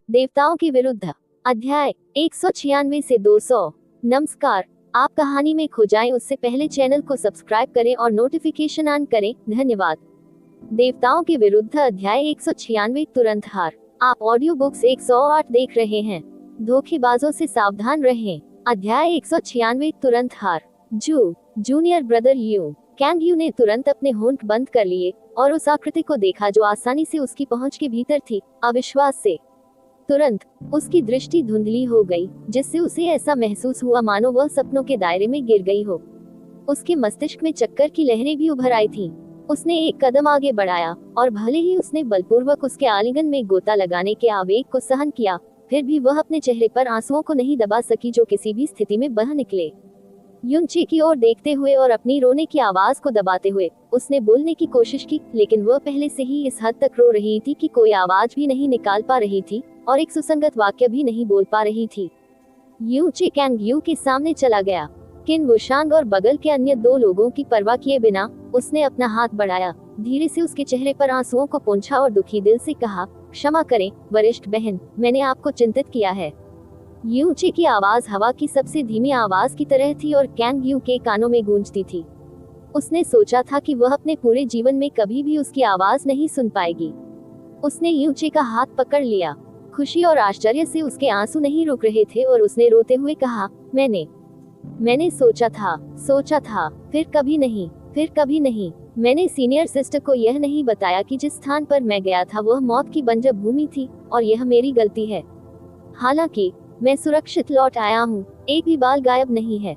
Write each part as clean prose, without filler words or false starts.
देवताओं के विरुद्ध। अध्याय 196 से 200। नमस्कार। आप कहानी में खो जाएं उससे पहले चैनल को सब्सक्राइब करें और नोटिफिकेशन ऑन करें। धन्यवाद। देवताओं के विरुद्ध अध्याय 196 तुरंत हार। आप ऑडियो बुक्स 108 देख रहे हैं। धोखेबाजों से सावधान रहें। अध्याय 196 तुरंत हार। जूनियर ब्रदर कैंग यू ने तुरंत अपने होंठ बंद कर लिए और उस आकृति को देखा जो आसानी से उसकी पहुंच के भीतर थी। अविश्वास से तुरंत उसकी दृष्टि धुंधली हो गई, जिससे उसे ऐसा महसूस हुआ मानो वह सपनों के दायरे में गिर गई हो। उसके मस्तिष्क में चक्कर की लहरें भी उभर आई थीं। उसने एक कदम आगे बढ़ाया और भले ही उसने बलपूर्वक उसके आलिंगन में गोता लगाने के आवेग को सहन किया, फिर भी वह अपने चेहरे पर आंसुओं को नहीं दबा सकी जो किसी भी स्थिति में बह निकले। युनचे की ओर देखते हुए और अपनी रोने की आवाज को दबाते हुए उसने बोलने की कोशिश की, लेकिन वह पहले से ही इस हद तक रो रही थी कि कोई आवाज भी नहीं निकाल पा रही थी और एक सुसंगत वाक्य भी नहीं बोल पा रही थी। युनचे कैंग यू के सामने चला गया। किन वुशांग और बगल के अन्य दो लोगों की परवाह किए बिना उसने अपना हाथ बढ़ाया, धीरे से उसके चेहरे पर आंसुओं को पोंछा और दुखी दिल से कहा, क्षमा करें वरिष्ठ बहन, मैंने आपको चिंतित किया है। युनचे की आवाज हवा की सबसे धीमी आवाज की तरह थी और कैंग यू के कानों में गूंजती थी। उसने सोचा था कि वह अपने पूरे जीवन में कभी भी उसकी आवाज नहीं सुन पाएगी। उसने युनचे का हाथ पकड़ लिया। खुशी और आश्चर्य से उसके आंसू नहीं रुक रहे थे और उसने रोते हुए कहा, मैंने सोचा था, फिर कभी नहीं। मैंने सीनियर सिस्टर को यह नहीं बताया कि जिस स्थान पर मैं गया था वह मौत की बंजर भूमि थी और यह मेरी गलती है। हालांकि मैं सुरक्षित लौट आया हूँ, एक भी बाल गायब नहीं है।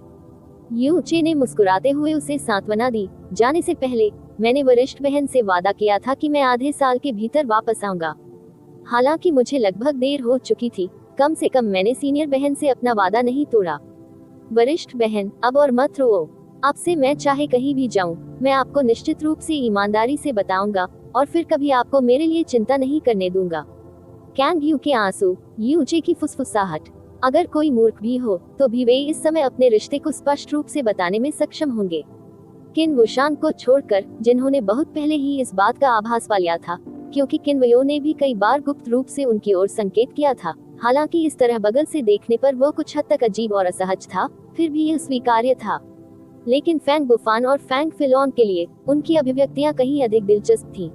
युनचे ने मुस्कुराते हुए उसे सांत्वना दी। जाने से पहले मैंने वरिष्ठ बहन से वादा किया था कि मैं आधे साल के भीतर वापस आऊंगा। हालांकि मुझे लगभग देर हो चुकी थी, कम से कम मैंने सीनियर बहन से अपना वादा नहीं तोड़ा। वरिष्ठ बहन, अब और मत रो। अब से मैं चाहे कहीं भी जाऊं, मैं आपको निश्चित रूप से ईमानदारी से बताऊंगा और फिर कभी आपको मेरे लिए चिंता नहीं करने दूंगा। कैंग यू के आंसू, युनचे की फुसफुसाहट। अगर कोई मूर्ख भी हो तो भी वे इस समय अपने रिश्ते को स्पष्ट रूप से बताने में सक्षम होंगे। किन वुशांग को छोड़कर, जिन्होंने बहुत पहले ही इस बात का आभास पा लिया था, क्योंकि किनवयो ने भी कई बार गुप्त रूप से उनकी ओर संकेत किया था। हालांकि इस तरह बगल से देखने पर वह कुछ हद तक अजीब और असहज था, फिर भी यह स्वीकार्य था। लेकिन फैंग बुफान और फैंग फिलॉन के लिए उनकी अभिव्यक्तियां कहीं अधिक दिलचस्प थीं।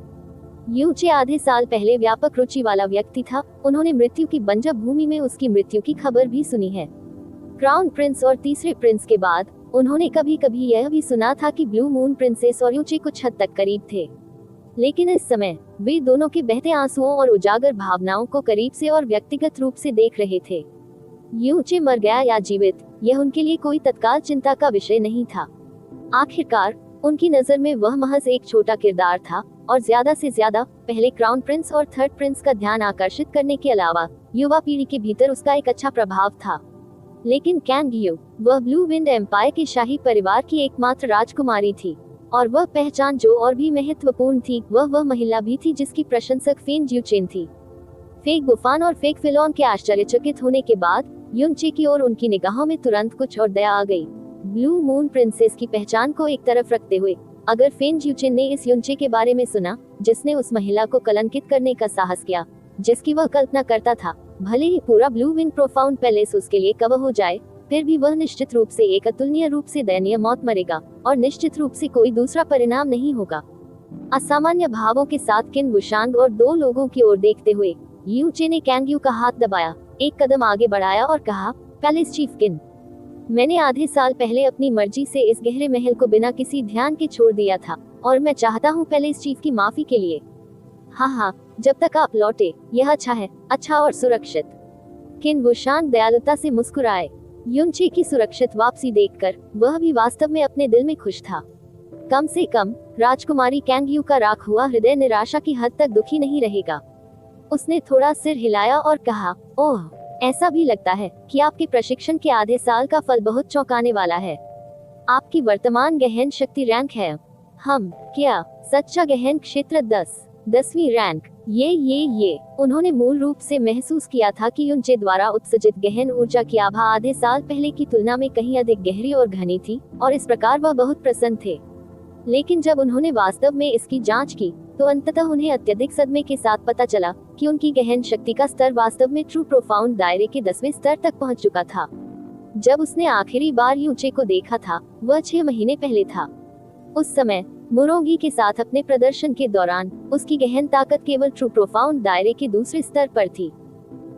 युनचे आधे साल पहले व्यापक रुचि वाला व्यक्ति था। उन्होंने मृत्यु की बंजर भूमि में उसकी मृत्यु की खबर भी सुनी है। क्राउन प्रिंस और तीसरे प्रिंस के बाद उन्होंने कभी कभी यह भी सुना था कि ब्लू मून प्रिंसेस और युनचे कुछ हद तक करीब थे। लेकिन इस समय वे दोनों के बहते आंसुओं और उजागर भावनाओं को करीब से और व्यक्तिगत रूप से देख रहे थे। युनचे मर गया या जीवित, यह उनके लिए कोई तत्काल चिंता का विषय नहीं था। आखिरकार उनकी नजर में वह महज एक छोटा किरदार था और ज्यादा से ज्यादा पहले क्राउन प्रिंस और थर्ड प्रिंस का ध्यान आकर्षित करने के अलावा युवा पीढ़ी के भीतर उसका एक अच्छा प्रभाव था। लेकिन कैंग यू, वह ब्लू विंड एम्पायर के शाही परिवार की एकमात्र राजकुमारी थी और वह पहचान जो और भी महत्वपूर्ण थी, वह महिला भी थी जिसकी प्रशंसक फेंग ज्यूचेन थी। फेंग बुफान और फेंग फिलॉन के आश्चर्यचकित होने के बाद युनचे की ओर उनकी निगाहों में तुरंत कुछ और दया आ गई। ब्लू मून प्रिंसेस की पहचान को एक तरफ रखते हुए, अगर फेंग ज्यूचेन ने इस युनचे के बारे में सुना जिसने उस महिला को कलंकित करने का साहस किया जिसकी वह कल्पना करता था, भले ही पूरा ब्लू विंड प्रोफाउंड पैलेस उसके लिए कवर हो जाए, फिर भी वह निश्चित रूप से एक अतुलनीय रूप से दयनीय मौत मरेगा और निश्चित रूप से कोई दूसरा परिणाम नहीं होगा। असामान्य भावों के साथ किन वुशांग और दो लोगों की ओर देखते हुए युनचे ने कैंग यू का हाथ दबाया, एक कदम आगे बढ़ाया और कहा, पैलेस चीफ किन, मैंने आधे साल पहले अपनी मर्जी से इस गहरे महल को बिना किसी ध्यान के छोड़ दिया था और मैं चाहता हूँ पैलेस चीफ की माफी के लिए। हाँ, जब तक आप लौटे यह अच्छा है, अच्छा और सुरक्षित। किन वुशांग दयालुता से मुस्कुराए। युनचे की सुरक्षित वापसी देखकर वह भी वास्तव में अपने दिल में खुश था। कम से कम राजकुमारी कैंग यू का राख हुआ हृदय निराशा की हद तक दुखी नहीं रहेगा। उसने थोड़ा सिर हिलाया और कहा, ओह, ऐसा भी लगता है कि आपके प्रशिक्षण के आधे साल का फल बहुत चौंकाने वाला है। आपकी वर्तमान गहन शक्ति रैंक है क्या सच्चा गहन क्षेत्र 10वीं रैंक? ये उन्होंने मूल रूप से महसूस किया था कि युनचे द्वारा उत्सर्जित गहन ऊर्जा की आभा आधे साल पहले की तुलना में कहीं अधिक गहरी और घनी थी और इस प्रकार वह बहुत प्रसन्न थे। लेकिन जब उन्होंने वास्तव में इसकी जांच की तो अंततः उन्हें अत्यधिक सदमे के साथ पता चला कि उनकी गहन शक्ति का स्तर वास्तव में ट्रू प्रोफाउंड दायरे के 10वें स्तर तक पहुंच चुका था। जब उसने आखिरी बार यूचे को देखा था, वह 6 महीने पहले था। उस समय मुरोंगी के साथ अपने प्रदर्शन के दौरान उसकी गहन ताकत केवल ट्रू प्रोफाउंड दायरे के दूसरे स्तर पर थी।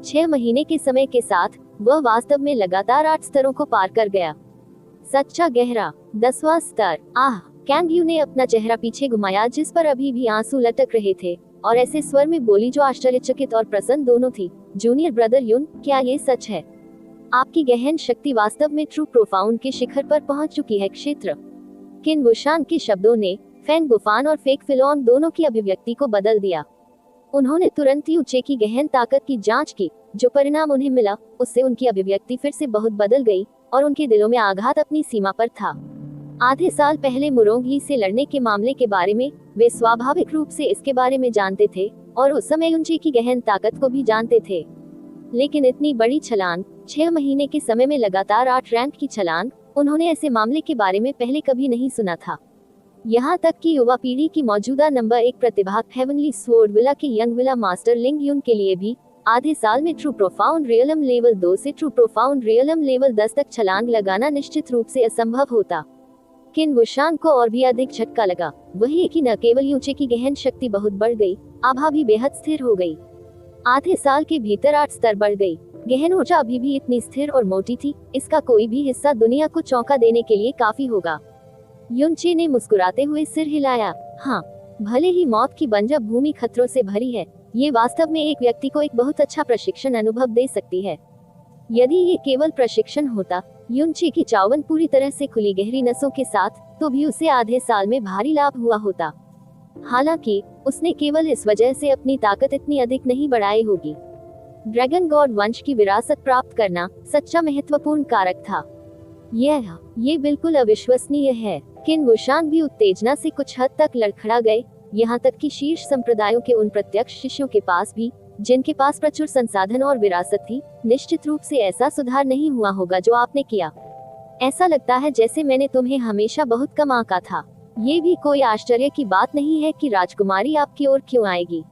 6 महीने के समय के साथ वह वास्तव में लगातार 8 स्तरों को पार कर गया। सच्चा गहरा 10वां स्तर। आह, कैंग यू ने अपना चेहरा पीछे घुमाया, जिस पर अभी भी आंसू लटक रहे थे, और ऐसे स्वर में बोली जो आश्चर्यचकित और प्रसन्न दोनों थी। जूनियर ब्रदर युन, क्या ये सच है? आपकी गहन शक्ति वास्तव में ट्रू प्रोफाउंड के शिखर पर पहुंच चुकी है। क्षेत्र। किन वुशान के शब्दों ने फैंग गुफान और फेक फिलॉन दोनों की अभिव्यक्ति को बदल दिया। उन्होंने तुरंत यूचे की गहन ताकत की जांच की। जो परिणाम उन्हें मिला, उससे उनकी अभिव्यक्ति फिर से बहुत बदल गई और उनके दिलों में आघात अपनी सीमा पर था। आधे साल पहले मुरोंगी से लड़ने के मामले के बारे में वे स्वाभाविक रूप से इसके बारे में जानते थे और उस समय यूचे की गहन ताकत को भी जानते थे। लेकिन इतनी बड़ी छलांग, 6 महीने के समय में लगातार 8 रैंक की छलांग, उन्होंने ऐसे मामले के बारे में पहले कभी नहीं सुना था। यहाँ तक कि युवा पीढ़ी की मौजूदा नंबर 1 प्रतिभा हेवनली स्वॉर्ड विला के यंग विला मास्टर लिंग यून के लिए भी आधे साल में ट्रू प्रोफाउंड रियलम लेवल 2 से ट्रू प्रोफाउंड रियलम लेवल 10 तक छलांग लगाना निश्चित रूप से असंभव होता। किन वुशान को और भी अधिक झटका लगा, वही कि न केवल यूचे की गहन शक्ति बहुत बढ़ गई, आभा भी बेहद स्थिर हो गई। आधे साल के भीतर 8 स्तर बढ़ गई। गहन ऊर्जा अभी भी इतनी स्थिर और मोटी थी, इसका कोई भी हिस्सा दुनिया को चौंका देने के लिए काफी होगा। युनचे ने मुस्कुराते हुए सिर हिलाया। हाँ, भले ही मौत की बंजर भूमि खतरों से भरी है, ये वास्तव में एक व्यक्ति को एक बहुत अच्छा प्रशिक्षण अनुभव दे सकती है। यदि ये केवल प्रशिक्षण होता, युनचे की चावन पूरी तरह से खुली गहरी नसों के साथ, तो भी उसे आधे साल में भारी लाभ हुआ होता। हालांकि उसने केवल इस वजह से अपनी ताकत इतनी अधिक नहीं बढ़ाई होगी। ड्रैगन गॉड वंश की विरासत प्राप्त करना सच्चा महत्वपूर्ण कारक था। ये बिल्कुल अविश्वसनीय है। किन वुशान भी उत्तेजना से कुछ हद तक लड़खड़ा गए, यहाँ तक कि शीर्ष संप्रदायों के उन प्रत्यक्ष शिष्यों के पास भी, जिनके पास प्रचुर संसाधन और विरासत थी, निश्चित रूप से ऐसा सुधार नहीं हुआ होगा जो आपने किया। ऐसा लगता है जैसे मैंने तुम्हें हमेशा बहुत कम आंका था। ये भी कोई आश्चर्य की बात नहीं है कि राजकुमारी आपकी ओर क्यों आएगी।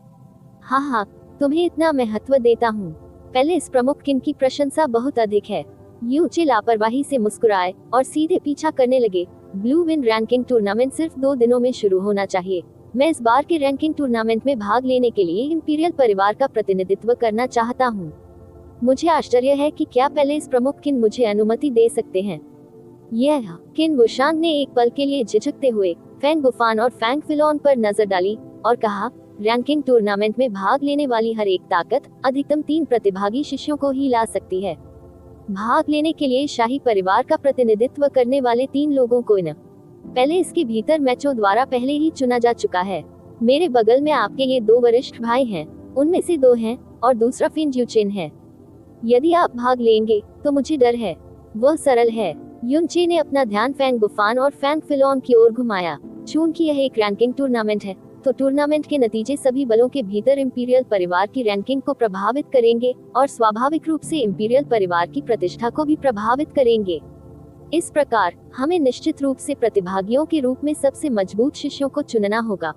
हाँ, तुम्हें इतना महत्व देता हूँ। पहले इस प्रमुख किन की प्रशंसा बहुत अधिक है। यूचे लापरवाही से मुस्कुराए और सीधे पीछा करने लगे। ब्लू विन रैंकिंग टूर्नामेंट सिर्फ 2 दिनों में शुरू होना चाहिए। मैं इस बार के रैंकिंग टूर्नामेंट में भाग लेने के लिए इंपीरियल परिवार का प्रतिनिधित्व करना चाहता हूँ। मुझे आश्चर्य है कि क्या पहले इस प्रमुख किन मुझे अनुमति दे सकते हैं। यह किन वुशान ने एक पल के लिए झिझकते हुए फैंग गुफान और फैंग फिलॉन पर नजर डाली और कहा, रैंकिंग टूर्नामेंट में भाग लेने वाली हर एक ताकत अधिकतम 3 प्रतिभागी शिष्यों को ही ला सकती है। भाग लेने के लिए शाही परिवार का प्रतिनिधित्व करने वाले 3 लोगों को पहले इसके भीतर मैचों द्वारा पहले ही चुना जा चुका है। मेरे बगल में आपके ये 2 वरिष्ठ भाई हैं, उनमें से 2 हैं और दूसरा फिन यूचेन है। यदि आप भाग लेंगे तो मुझे डर है। वह सरल है। युनचे ने अपना ध्यान फैंग गुफान और फैंग फिलॉन की ओर घुमाया। चूंकि यह एक रैंकिंग टूर्नामेंट है, तो टूर्नामेंट के नतीजे सभी बलों के भीतर इंपीरियल परिवार की रैंकिंग को प्रभावित करेंगे और स्वाभाविक रूप से इंपीरियल परिवार की प्रतिष्ठा को भी प्रभावित करेंगे। इस प्रकार हमें निश्चित रूप से प्रतिभागियों के रूप में सबसे मजबूत शिष्यों को चुनना होगा।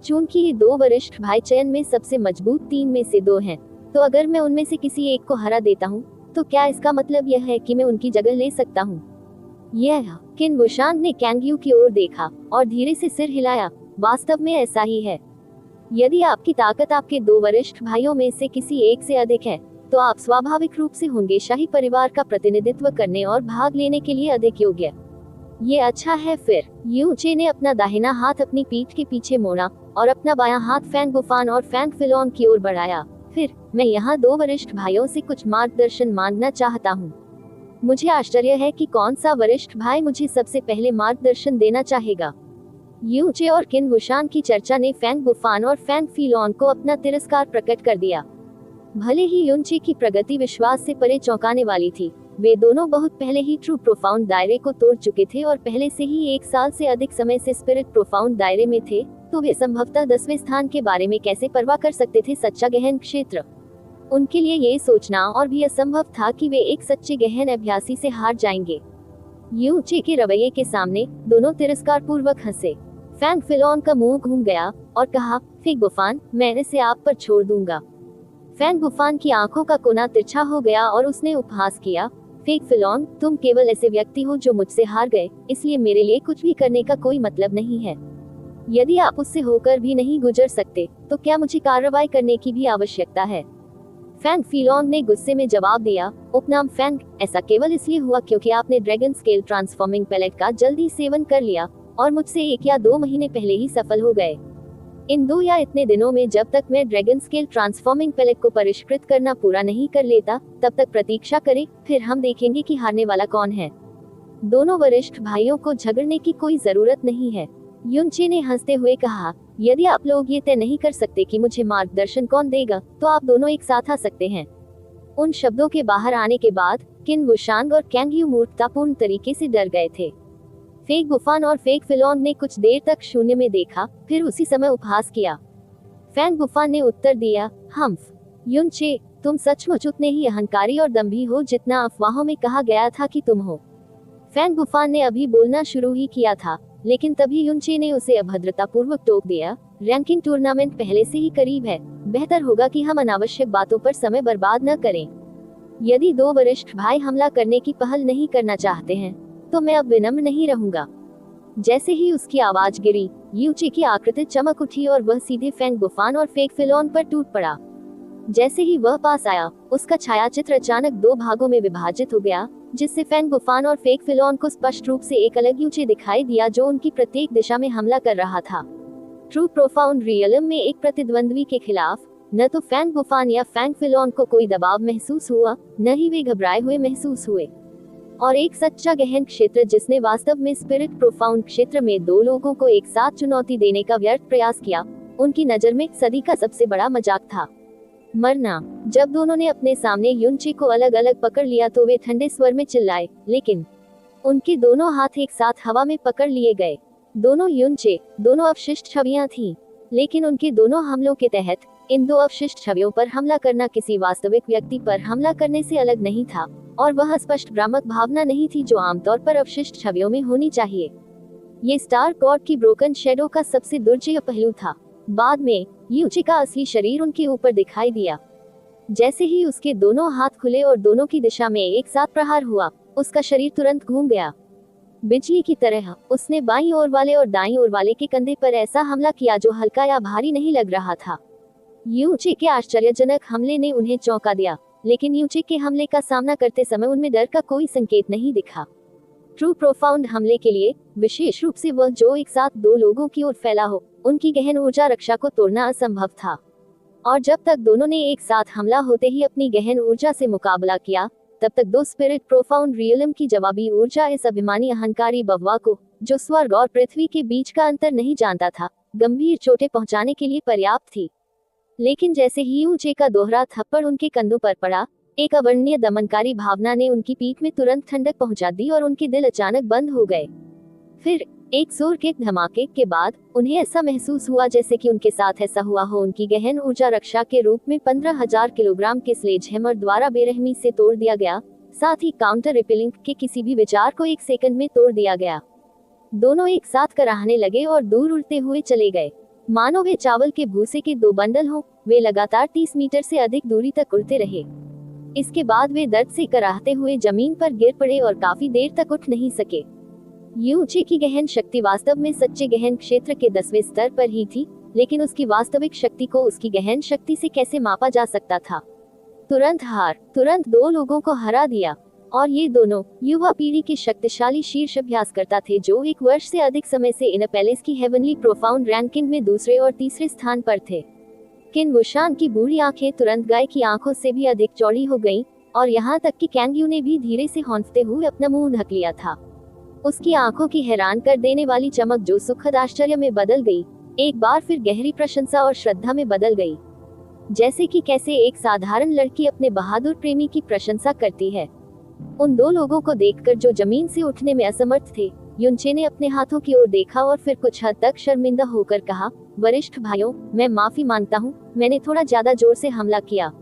चूंकि ये 2 वरिष्ठ भाई चयन में सबसे मजबूत 3 में से 2 हैं, तो अगर मैं उनमें से किसी एक को हरा देता हूँ, तो क्या इसका मतलब यह है कि मैं उनकी जगह ले सकता हूँ? यह किन वुशान ने कैंग यू की ओर देखा और धीरे से सिर हिलाया। वास्तव में ऐसा ही है। यदि आपकी ताकत आपके 2 वरिष्ठ भाइयों में से किसी एक से अधिक है, तो आप स्वाभाविक रूप से होंगे शाही परिवार का प्रतिनिधित्व करने और भाग लेने के लिए अधिक योग्य। ये अच्छा है। फिर यूचे ने अपना दाहिना हाथ अपनी पीठ के पीछे मोड़ा और अपना बायां हाथ फैंग गुफान और फैंग फिलॉन की ओर बढ़ाया। फिर मैं यहाँ 2 वरिष्ठ भाइयों से कुछ मार्गदर्शन मांगना चाहता हूँ। मुझे आश्चर्य है कि कौन सा वरिष्ठ भाई मुझे सबसे पहले मार्गदर्शन देना चाहेगा। यूचे और किन वुशान की चर्चा ने फैंग गुफान और फैंग फिलॉन को अपना तिरस्कार प्रकट कर दिया। भले ही युनचे की प्रगति विश्वास से परे चौंकाने वाली थी, वे दोनों बहुत पहले ही ट्रू प्रोफाउंड दायरे को तोड़ चुके थे और पहले से ही 1 साल से अधिक समय से स्पिरिट प्रोफाउंड दायरे में थे, तो वे संभवतः 10वें स्थान के बारे में कैसे परवाह कर सकते थे। सच्चा गहन क्षेत्र। उनके लिए ये सोचना और भी असंभव था कि वे एक सच्चे गहन अभ्यासी से हार जाएंगे। यूचे के रवैये के सामने दोनों तिरस्कार पूर्वक हंसे। फैंग फिलॉन का मुंह घूम गया और कहा, फेंग बुफान, मैं इसे आप पर छोड़ दूंगा। फैंग बुफान की आंखों का कोना तिरछा हो गया और उसने उपहास किया, फेंग फिलॉन, तुम केवल ऐसे व्यक्ति हो जो मुझसे हार गए, इसलिए मेरे लिए कुछ भी करने का कोई मतलब नहीं है। यदि आप उससे होकर भी नहीं गुजर सकते, तो क्या मुझे कार्रवाई करने की भी आवश्यकता है? फैंग फिलॉन ने गुस्से में जवाब दिया, उपनाम फैंग, ऐसा केवल इसलिए हुआ क्योंकि आपने ड्रैगन स्केल ट्रांसफॉर्मिंग पैलेट का जल्दी सेवन कर लिया और मुझसे 1 या 2 महीने पहले ही सफल हो गए। इन 2 या इतने दिनों में जब तक मैं ड्रैगन स्केल ट्रांसफॉर्मिंग पैलेट को परिष्कृत करना पूरा नहीं कर लेता, तब तक प्रतीक्षा करें, फिर हम देखेंगे कि हारने वाला कौन है। दोनों वरिष्ठ भाइयों को झगड़ने की कोई जरूरत नहीं है। युनचे ने हंसते हुए कहा, यदि आप लोग ये तय नहीं कर सकते कि मुझे मार्गदर्शन कौन देगा, तो आप दोनों एक साथ आ सकते हैं। उन शब्दों के बाहर आने के बाद किन वुशांग और कैंग यू मूर्खतापूर्ण तरीके से डर गए थे। फेंग बुफान और फेंग फिलॉन ने कुछ देर तक शून्य में देखा, फिर उसी समय उपहास किया। फैंग बुफान ने उत्तर दिया, हम्फ, युनचे, तुम सचमुच उतने ही अहंकारी और दम्भी हो जितना अफवाहों में कहा गया था कि तुम हो। फैंग बुफान ने अभी बोलना शुरू ही किया था, लेकिन तभी युनचे ने उसे अभद्रतापूर्वक टोक दिया, रैंकिंग टूर्नामेंट पहले से ही करीब है, बेहतर होगा कि हम अनावश्यक बातों पर समय बर्बाद न करें। यदि 2 वरिष्ठ भाई हमला करने की पहल नहीं करना चाहते हैं, तो मैं अब विनम्र नहीं रहूंगा। जैसे ही उसकी आवाज गिरी, युचे की आकृति चमक उठी और वह सीधे फैंग बुफान और फेंग फिलॉन पर टूट पड़ा। जैसे ही वह पास आया, उसका छायाचित्र अचानक 2 भागों में विभाजित हो गया, जिससे फैंग बुफान और फेंग फिलॉन को स्पष्ट रूप से एक अलग युचे दिखाई दिया जो उनकी प्रत्येक दिशा में हमला कर रहा था। ट्रू प्रोफाउंड रियलम में एक प्रतिद्वंद्वी के खिलाफ न तो फैंग बुफान या फैंग फिलॉन को कोई दबाव महसूस हुआ, न ही वे घबराए हुए महसूस हुए। और एक सच्चा गहन क्षेत्र जिसने वास्तव में स्पिरिट प्रोफाउंड क्षेत्र में 2 लोगों को एक साथ चुनौती देने का व्यर्थ प्रयास किया, उनकी नजर में सदी का सबसे बड़ा मजाक था। मरना। जब दोनों ने अपने सामने युनचे को अलग अलग पकड़ लिया तो वे ठंडे स्वर में चिल्लाए, लेकिन उनके दोनों हाथ एक साथ हवा में पकड़ लिए गए। दोनों युनचे, दोनों अवशिष्ट छवियां थीं, लेकिन उनके दोनों हमलों के तहत इन 2 अवशिष्ट छवियों पर हमला करना किसी वास्तविक व्यक्ति पर हमला करने से अलग नहीं था, और वह स्पष्ट भ्रामक भावना नहीं थी जो आमतौर पर अवशिष्ट छवियों में होनी चाहिए। ये स्टार गॉड की ब्रोकन शेडो का सबसे दुर्जय पहलू था। बाद में युचे का असली शरीर उनके ऊपर दिखाई दिया। जैसे ही उसके दोनों हाथ खुले और दोनों की दिशा में एक साथ प्रहार हुआ, उसका शरीर तुरंत घूम गया। बिजली की तरह उसने बाईं ओर वाले और दाईं ओर वाले के कंधे पर ऐसा हमला किया जो हल्का या भारी नहीं लग रहा था। युचे के आश्चर्यजनक हमले ने उन्हें चौंका दिया, लेकिन युचे के हमले का सामना करते समय उनमें डर का कोई संकेत नहीं दिखा। ट्रू प्रोफाउंड हमले के लिए, विशेष रूप से वह जो एक साथ 2 लोगों की ओर फैला हो, उनकी गहन ऊर्जा रक्षा को तोड़ना असंभव था। और जब तक दोनों ने एक साथ हमला होते ही अपनी गहन ऊर्जा से मुकाबला किया, तब तक 2 स्पिरिट प्रोफाउंड रियलम की जवाबी ऊर्जा इस अभिमानी अहंकारी बव्वा को, जो स्वर्ग और पृथ्वी के बीच का अंतर नहीं जानता था, गंभीर चोटें पहुंचाने के लिए पर्याप्त थी। लेकिन जैसे ही युचे का दोहरा थप्पड़ उनके कंधों पर पड़ा, एक अवर्णनीय दमनकारी भावना ने उनकी पीठ में तुरंत ठंडक पहुंचा दी और उनके दिल अचानक बंद हो गए। फिर एक जोर के धमाके के बाद उन्हें ऐसा महसूस हुआ जैसे कि उनके साथ ऐसा हुआ हो, उनकी गहन ऊर्जा रक्षा के रूप में 15,000 किलोग्राम के स्लेज हैमर द्वारा बेरहमी से तोड़ दिया गया, साथ ही काउंटर रिपेलिंग के किसी भी विचार को 1 सेकंड में तोड़ दिया गया। दोनों एक साथ कराहने लगे और दूर उड़ते हुए चले गए, मानो वे चावल के भूसे के 2 बंडल हों। वे लगातार 30 मीटर से अधिक दूरी तक उड़ते रहे। इसके बाद वे दर्द से कराहते हुए जमीन पर गिर पड़े और काफी देर तक उठ नहीं सके। युचे की गहन शक्ति वास्तव में सच्चे गहन क्षेत्र के 10वें स्तर पर ही थी, लेकिन उसकी वास्तविक शक्ति को उसकी गहन शक्ति से कैसे मापा जा सकता था? तुरंत 2 लोगों को हरा दिया, और ये दोनों युवा पीढ़ी के शक्तिशाली शीर्ष अभ्यासकर्ता थे जो 1 वर्ष से अधिक समय से इन पैलेस की हेवनली प्रोफाउंड रैंकिंग में दूसरे और तीसरे स्थान पर थे। किन वुशान की बूढ़ी आंखें तुरंत गाय की आंखों से भी अधिक चौड़ी हो गईं, और यहाँ तक कि कैंग यू ने भी धीरे से हौंकते हुए अपना मुंह ढक लिया था। उसकी आंखों की हैरान कर देने वाली चमक जो सुखद आश्चर्य में बदल गई, एक बार फिर गहरी प्रशंसा और श्रद्धा में बदल गई। जैसे कि कैसे एक साधारण लड़की अपने बहादुर प्रेमी की प्रशंसा करती है। उन 2 लोगों को देखकर जो जमीन से उठने में असमर्थ थे, युनचे ने अपने हाथों की ओर देखा और फिर कुछ हद तक शर्मिंदा होकर कहा, वरिष्ठ भाइयों, मैं माफी मांगता हूँ, मैंने थोड़ा ज्यादा जोर से हमला किया।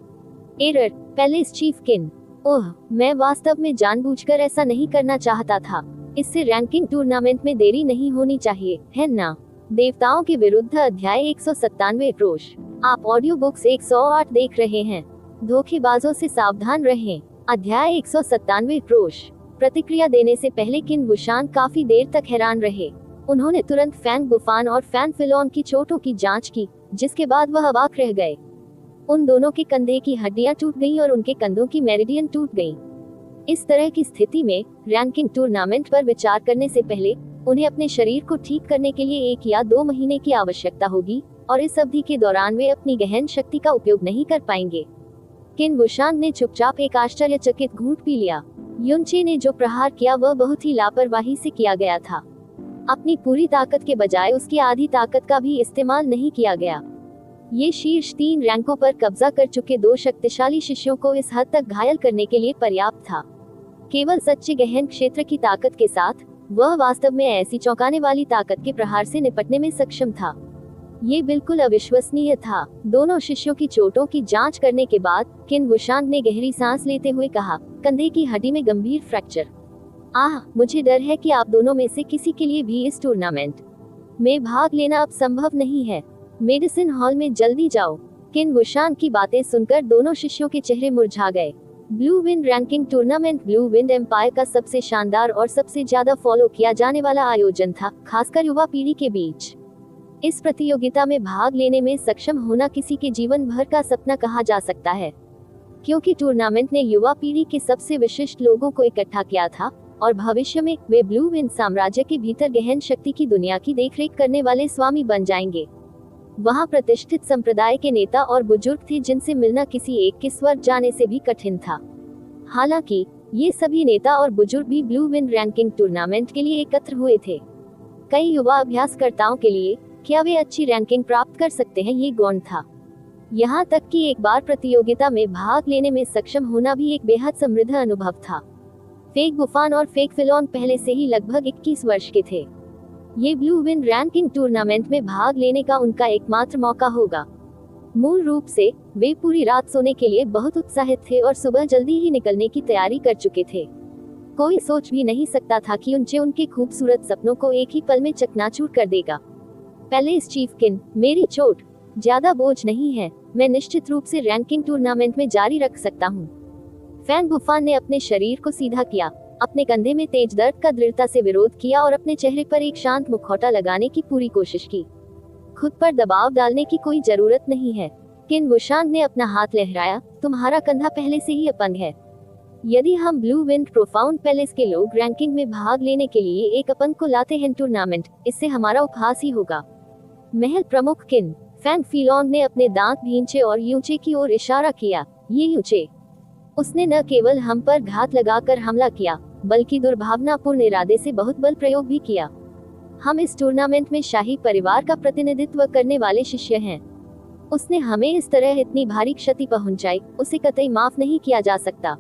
एरर, पैलेस चीफ किन। ओह, मैं वास्तव में जानबूझकर ऐसा नहीं करना चाहता था। इससे रैंकिंग टूर्नामेंट में देरी नहीं होनी चाहिए, है ना? देवताओं के विरुद्ध अध्याय 197 रोष। आप ऑडियो बुक्स 108 देख रहे हैं। धोखेबाजों से सावधान रहें। अध्याय 197 रोष। प्रतिक्रिया देने से पहले किन बुशान काफी देर तक हैरान रहे। उन्होंने तुरंत फैंग बुफान और फैन फिलॉन की चोटों की जांच की, जिसके बाद वह अवाक रह गए। उन दोनों के कंधे की हड्डियां टूट गईं और उनके कंधों की मेरिडियन टूट गईं। इस तरह की स्थिति में रैंकिंग टूर्नामेंट पर विचार करने से पहले उन्हें अपने शरीर को ठीक करने के लिए 1 या 2 महीने की आवश्यकता होगी, और इस अवधि के दौरान वे अपनी गहन शक्ति का उपयोग नहीं कर पाएंगे। किन बुशान ने चुपचाप एक आश्चर्यचकित घूंट पी लिया। युनचे ने जो प्रहार किया वह बहुत ही लापरवाही से किया गया था। अपनी पूरी ताकत के बजाय उसकी आधी ताकत का भी इस्तेमाल नहीं किया गया। ये शीर्ष 3 रैंकों पर कब्जा कर चुके 2 शक्तिशाली शिष्यों को इस हद तक घायल करने के लिए पर्याप्त था। केवल सच्चे गहन क्षेत्र की ताकत के साथ वह वास्तव में ऐसी चौंकाने वाली ताकत के प्रहार से निपटने में सक्षम था। ये बिल्कुल अविश्वसनीय था। दोनों शिष्यों की चोटों की जांच करने के बाद किन बुशान ने गहरी सांस लेते हुए कहा, कंधे की हड्डी में गंभीर फ्रैक्चर। मुझे डर है कि आप दोनों में से किसी के लिए भी इस टूर्नामेंट में भाग लेना अब संभव नहीं है। मेडिसिन हॉल में जल्दी जाओ। किन बुशान की बातें सुनकर दोनों शिष्यों के चेहरे मुरझा गए। Blue wind ranking tournament blue wind empire का सबसे शानदार और सबसे ज्यादा फॉलो किया जाने वाला आयोजन था, खासकर युवा पीढ़ी के बीच। इस प्रतियोगिता में भाग लेने में सक्षम होना किसी के जीवन भर का सपना कहा जा सकता है, क्योंकि टूर्नामेंट ने युवा पीढ़ी के सबसे विशिष्ट लोगों को इकट्ठा किया था और भविष्य में वे ब्लू विंड साम्राज्य के भीतर गहन शक्ति की दुनिया की देखरेख करने वाले स्वामी बन जाएंगे। वहां प्रतिष्ठित संप्रदाय के नेता और बुजुर्ग थे जिनसे मिलना किसी एक के स्वर्ग जाने से भी कठिन था। हालांकि ये सभी नेता और बुजुर्ग भी ब्लू विंड रैंकिंग टूर्नामेंट के लिए एकत्र हुए थे। कई युवा अभ्यासकर्ताओं के लिए क्या वे अच्छी रैंकिंग प्राप्त कर सकते हैं ये गौण था। यहाँ तक कि एक बार प्रतियोगिता में भाग लेने में सक्षम होना भी एक बेहद समृद्ध अनुभव था। फेक बुफान और फेक फिलॉन पहले से ही लगभग 21 वर्ष के थे। ये ब्लू विंड रैंकिंग टूर्नामेंट में भाग लेने का उनका एकमात्र मौका होगा। मूल रूप से वे पूरी रात सोने के लिए बहुत उत्साहित थे और सुबह जल्दी ही निकलने की तैयारी कर चुके थे। कोई सोच भी नहीं सकता था कि उनके खूबसूरत सपनों को एक ही पल में चकनाचूर कर देगा। पहले इस चीफ किन, मेरी चोट ज्यादा बोझ नहीं है, मैं निश्चित रूप से रैंकिंग टूर्नामेंट में जारी रख सकता हूँ। फैंग बुफान ने अपने शरीर को सीधा किया, अपने कंधे में तेज दर्द का दृढ़ता से विरोध किया और अपने चेहरे पर एक शांत मुखौटा लगाने की पूरी कोशिश की। खुद पर दबाव डालने की कोई जरूरत नहीं है। किन बुशान ने अपना हाथ लहराया, तुम्हारा कंधा पहले से ही अपंग है। यदि हम ब्लू विंड प्रोफाउंड पैलेस के लोग रैंकिंग में भाग लेने के लिए एक अपंग को लाते हैं टूर्नामेंट, इससे हमारा उपहास ही होगा। महल प्रमुख किन, फैंग फिलॉन ने अपने दांत भींचे और यूचे की ओर इशारा किया। ये यूचे, उसने न केवल हम पर घात लगाकर हमला किया, बल्कि दुर्भावनापूर्ण इरादे से बहुत बल प्रयोग भी किया। हम इस टूर्नामेंट में शाही परिवार का प्रतिनिधित्व करने वाले शिष्य हैं। उसने हमें इस तरह इतनी भारी क्षति पहुंचाई, उसे कतई माफ नहीं किया जा सकता।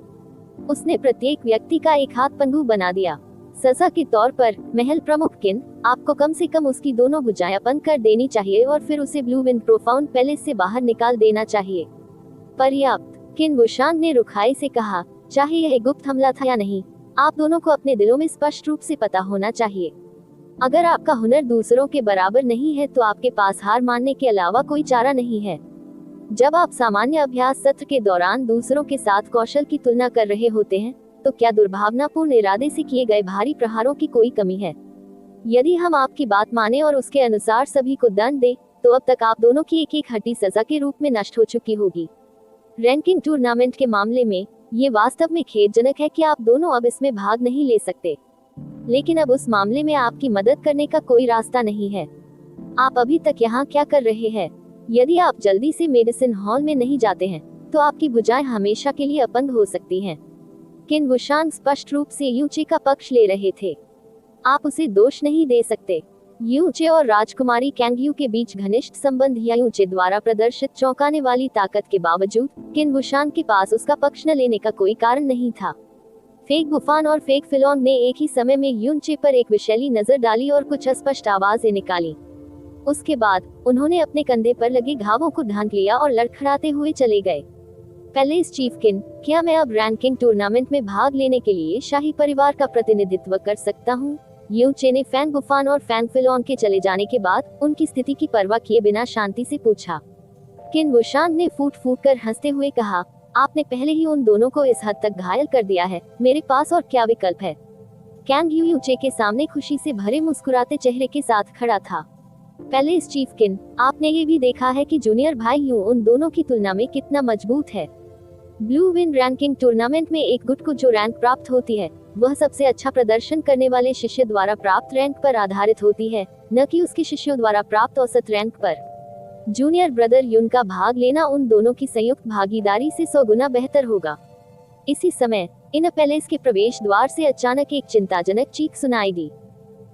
उसने प्रत्येक व्यक्ति का एक हाथ पंगु बना दिया। सजा के तौर पर महल प्रमुख किन, आपको कम से कम उसकी दोनों भुजाएं अपंग कर देनी चाहिए और फिर उसे ब्लू विंड प्रोफाउंड पैलेस से बाहर निकाल देना चाहिए। पर्याप्त, किन बुशान ने रुखाई से कहा। चाहे यह गुप्त हमला था या नहीं, आप दोनों को अपने दिलों में स्पष्ट रूप से पता होना चाहिए। अगर आपका हुनर दूसरों के बराबर नहीं है तो आपके पास हार मानने के अलावा कोई चारा नहीं है। जब आप सामान्य अभ्यास सत्र के दौरान दूसरों के साथ कौशल की तुलना कर रहे होते हैं, तो क्या दुर्भावनापूर्ण इरादे से किए गए भारी प्रहारों की कोई कमी है? यदि हम आपकी बात माने और उसके अनुसार सभी को दंड दे, तो अब तक आप दोनों की एक हड्डी सजा के रूप में नष्ट हो चुकी होगी। रैंकिंग टूर्नामेंट के मामले में ये वास्तव में खेदजनक है कि आप दोनों अब इसमें भाग नहीं ले सकते, लेकिन अब उस मामले में आपकी मदद करने का कोई रास्ता नहीं है। आप अभी तक यहाँ क्या कर रहे हैं? यदि आप जल्दी से मेडिसिन हॉल में नहीं जाते हैं, तो आपकी भुजाएं हमेशा के लिए अपंग हो सकती हैं। किन बुशान स्पष्ट रूप से यूचे का पक्ष ले रहे थे। आप उसे दोष नहीं दे सकते। यूचे और राजकुमारी कैंगयू के बीच घनिष्ठ संबंध या यूचे द्वारा प्रदर्शित चौंकाने वाली ताकत के बावजूद किन बुशान के पास उसका पक्ष न लेने का कोई कारण नहीं था। फेक बुफान और फेक फिलॉन ने एक ही समय में यूचे पर एक विषैली नजर डाली और कुछ अस्पष्ट आवाजें निकाली। उसके बाद उन्होंने अपने कंधे पर लगे घावों को ढांक लिया और लड़खड़ाते हुए चले गए। पहले इस चीफ किन, क्या मैं अब रैंकिंग टूर्नामेंट में भाग लेने के लिए शाही परिवार का प्रतिनिधित्व कर सकता हूँ? यू चे ने फैंग बुफान और फैंग फिलॉन के चले जाने के बाद उनकी स्थिति की परवाह किए बिना शांति से पूछा। किन वुशांग ने फूट फूट कर हंसते हुए कहा, आपने पहले ही उन दोनों को इस हद तक घायल कर दिया है, मेरे पास और क्या विकल्प है। कैंग यू चे के सामने खुशी से भरे मुस्कुराते चेहरे के साथ खड़ा था। पैलेस चीफ किन, आपने ये भी देखा है कि जूनियर भाई यू उन दोनों की तुलना में कितना मजबूत है। ब्लू विन रैंकिंग टूर्नामेंट में एक गुट को जो रैंक प्राप्त होती है वह सबसे अच्छा प्रदर्शन करने वाले शिष्य द्वारा प्राप्त रैंक पर आधारित होती है, न कि उसके शिष्यों द्वारा प्राप्त औसत रैंक पर। जूनियर ब्रदर युन का भाग लेना उन दोनों की संयुक्त भागीदारी से 100 गुना बेहतर होगा। इसी समय इन पैलेस के प्रवेश द्वार से अचानक एक चिंताजनक चीख सुनाई दी।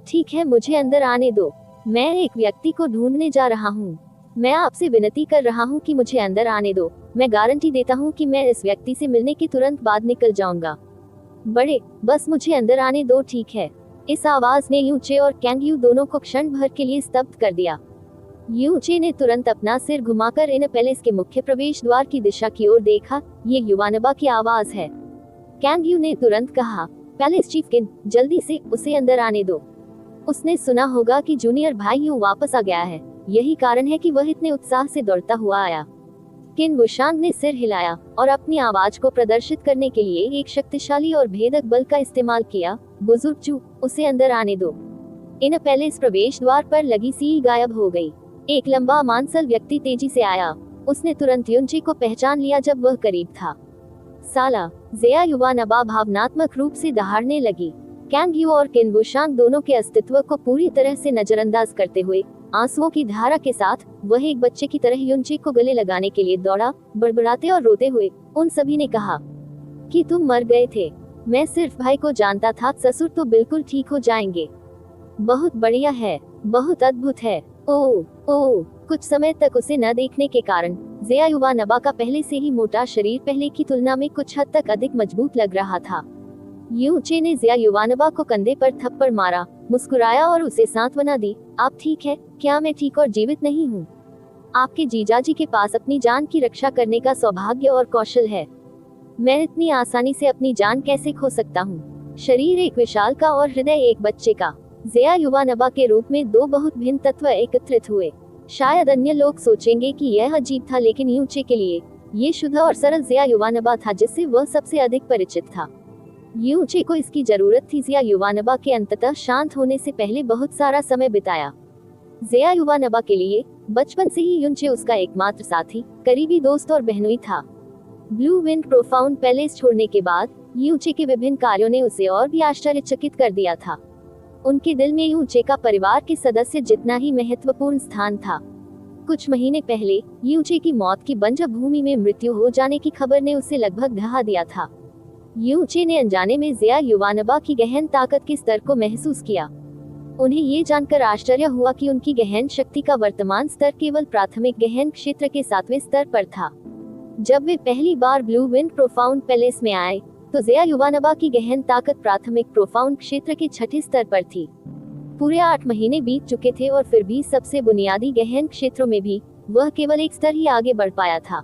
ठीक है, मुझे अंदर आने दो, मैं एक व्यक्ति को ढूंढने जा रहा हूँ। मैं आपसे विनती कर रहा हूँ कि मुझे अंदर आने दो। मैं गारंटी देता हूँ कि मैं इस व्यक्ति से मिलने के तुरंत बाद निकल जाऊंगा। बड़े, बस मुझे अंदर आने दो, ठीक है। इस आवाज ने यू चे और कैंग यू दोनों को क्षण भर के लिए स्तब्ध कर दिया। यू चे ने तुरंत अपना सिर घुमाकर इन पैलेस के मुख्य प्रवेश द्वार की दिशा की ओर देखा। ये युवानबा की आवाज है। कैंग यू ने तुरंत कहा, पैलेस चीफ किन, जल्दी से उसे अंदर आने दो। उसने सुना होगा कि जूनियर भाई यू वापस आ गया है, यही कारण है कि वह इतने उत्साह से दौड़ता हुआ आया। किन वुशांग ने सिर हिलाया और अपनी आवाज को प्रदर्शित करने के लिए एक शक्तिशाली और भेदक बल का इस्तेमाल किया। बुजुर्ग चू, उसे अंदर आने दो। इन पैलेस प्रवेश द्वार पर लगी सील गायब हो गई। एक लंबा मांसल व्यक्ति तेजी से आया। उसने तुरंत युनचे को पहचान लिया जब वह करीब था। साला, ज़ेया युवानबा भावनात्मक रूप से दहाड़ने लगी। कैंग यू और किन वुशांग दोनों के अस्तित्व को पूरी तरह से नजरअंदाज करते हुए आंसुओं की धारा के साथ वह एक बच्चे की तरह युनचे को गले लगाने के लिए दौड़ा। बड़बड़ाते और रोते हुए उन सभी ने कहा कि तुम मर गए थे, मैं सिर्फ भाई को जानता था, ससुर तो बिल्कुल ठीक हो जाएंगे। बहुत बढ़िया है, बहुत अद्भुत है। ओह ओह, कुछ समय तक उसे न देखने के कारण ज़ेया युवानबा का पहले से ही मोटा शरीर पहले की तुलना में कुछ हद तक अधिक मजबूत लग रहा था। यू चे ने ज़ेया युवानबा को कंधे पर थप्पड़ मारा, मुस्कुराया और उसे सांत्वना दी। आप ठीक है? क्या मैं ठीक और जीवित नहीं हूँ? आपके जीजाजी के पास अपनी जान की रक्षा करने का सौभाग्य और कौशल है। मैं इतनी आसानी से अपनी जान कैसे खो सकता हूँ? शरीर एक विशाल का और हृदय एक बच्चे का। ज़ेया युवानबा के रूप में दो बहुत भिन्न तत्व एकत्रित हुए। शायद अन्य लोग सोचेंगे कि यह अजीब था, लेकिन यू चे के लिए ये शुद्ध और सरल ज़ेया युवानबा था जिससे वह सबसे अधिक परिचित था। यू चे को इसकी जरूरत थी। ज़ेया युवानबा के अंततः शांत होने से पहले बहुत सारा समय बिताया। ज़ेया युवानबा के लिए बचपन से ही युनचे उसका एकमात्र साथी, करीबी दोस्त और बहनोई था। ब्लू विंड प्रोफाउंड पैलेस छोड़ने के बाद यू चे के विभिन्न कार्यों ने उसे और भी आश्चर्यचकित कर दिया था। उनके दिल में यू चे का परिवार के सदस्य जितना ही महत्वपूर्ण स्थान था। कुछ महीने पहले यू चे की मौत की बंजर भूमि में मृत्यु हो जाने की खबर ने उसे लगभग ढहा दिया था। यू चे ने अनजाने में ज़ेया युवानबा की गहन ताकत के स्तर को महसूस किया। उन्हें ये जानकर आश्चर्य हुआ कि उनकी गहन शक्ति का वर्तमान स्तर केवल प्राथमिक गहन क्षेत्र के 7वें स्तर पर था। जब वे पहली बार ब्लू विंड प्रोफाउंड पैलेस में आए तो ज़ेया युवानबा की गहन ताकत प्राथमिक प्रोफाउंड क्षेत्र के 6ठे स्तर पर थी। पूरे 8 महीने बीत चुके थे और फिर भी सबसे बुनियादी गहन क्षेत्रों में भी वह केवल एक स्तर ही आगे बढ़ पाया था।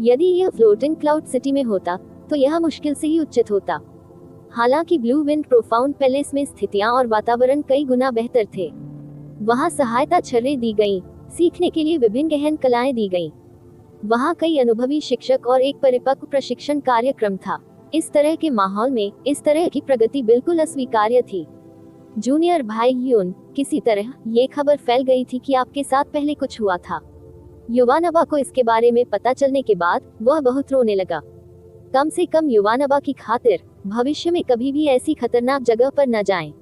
यदि यह फ्लोटिंग क्लाउड सिटी में होता तो यह मुश्किल से ही उच्चित होता। हालांकि ब्लू विंड प्रोफाउंड पैलेस में स्थितियां और वातावरण कई गुना बेहतर थे। वहां सहायता छर्रे दी गईं, सीखने के लिए विभिन्न गहन कलाएं दी गईं। वहां कई अनुभवी शिक्षक और एक परिपक्व प्रशिक्षण कार्यक्रम था। इस तरह के माहौल में इस तरह की प्रगति बिल्कुल अस्वीकार्य थी। जूनियर भाई यून, किसी तरह ये खबर फैल गई थी कि आपके साथ पहले कुछ हुआ था। युवानबा को इसके बारे में पता चलने के बाद वह बहुत रोने लगा। कम से कम युवानबा की खातिर भविष्य में कभी भी ऐसी खतरनाक जगह पर न जाएं।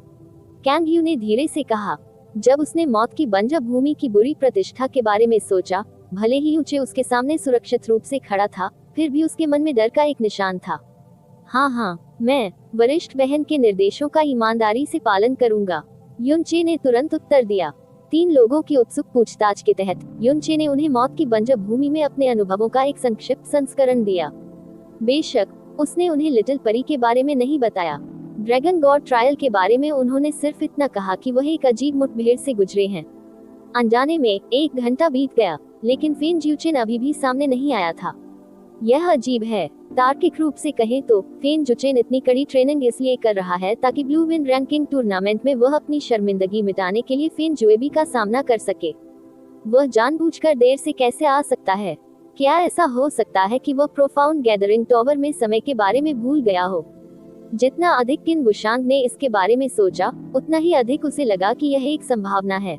कैंग यू ने धीरे से कहा। जब उसने मौत की बंजर भूमि की बुरी प्रतिष्ठा के बारे में सोचा, भले ही यूचे उसके सामने सुरक्षित रूप से खड़ा था, फिर भी उसके मन में डर का एक निशान था। हाँ, मैं वरिष्ठ बहन के निर्देशों का ईमानदारी से पालन करूंगा, युनचे ने तुरंत उत्तर दिया। 3 लोगों की उत्सुक पूछताछ के तहत युनचे ने उन्हें मौत की बंजर भूमि में अपने अनुभवों का एक संक्षिप्त संस्करण दिया। बेशक उसने उन्हें लिटिल परी के बारे में नहीं बताया। ड्रैगन गॉड ट्रायल के बारे में उन्होंने सिर्फ इतना कहा कि वह एक अजीब मुठभेड़ से गुजरे हैं। अनजाने में 1 घंटा बीत गया, लेकिन फेन ज्यूचेन अभी भी सामने नहीं आया था। यह अजीब है। तार्किक रूप से कहें तो फेन जुचेन इतनी कड़ी ट्रेनिंग इसलिए कर रहा है ताकि ब्लू विन रैंकिंग टूर्नामेंट में वह अपनी शर्मिंदगी मिटाने के लिए फेन जुएबी का सामना कर सके। वह जानबूझकर देर से कैसे आ सकता है? क्या ऐसा हो सकता है कि वह प्रोफाउंड गैदरिंग टॉवर में समय के बारे में भूल गया हो? जितना अधिक किन बुशांग ने इसके बारे में सोचा, उतना ही अधिक उसे लगा कि यह एक संभावना है।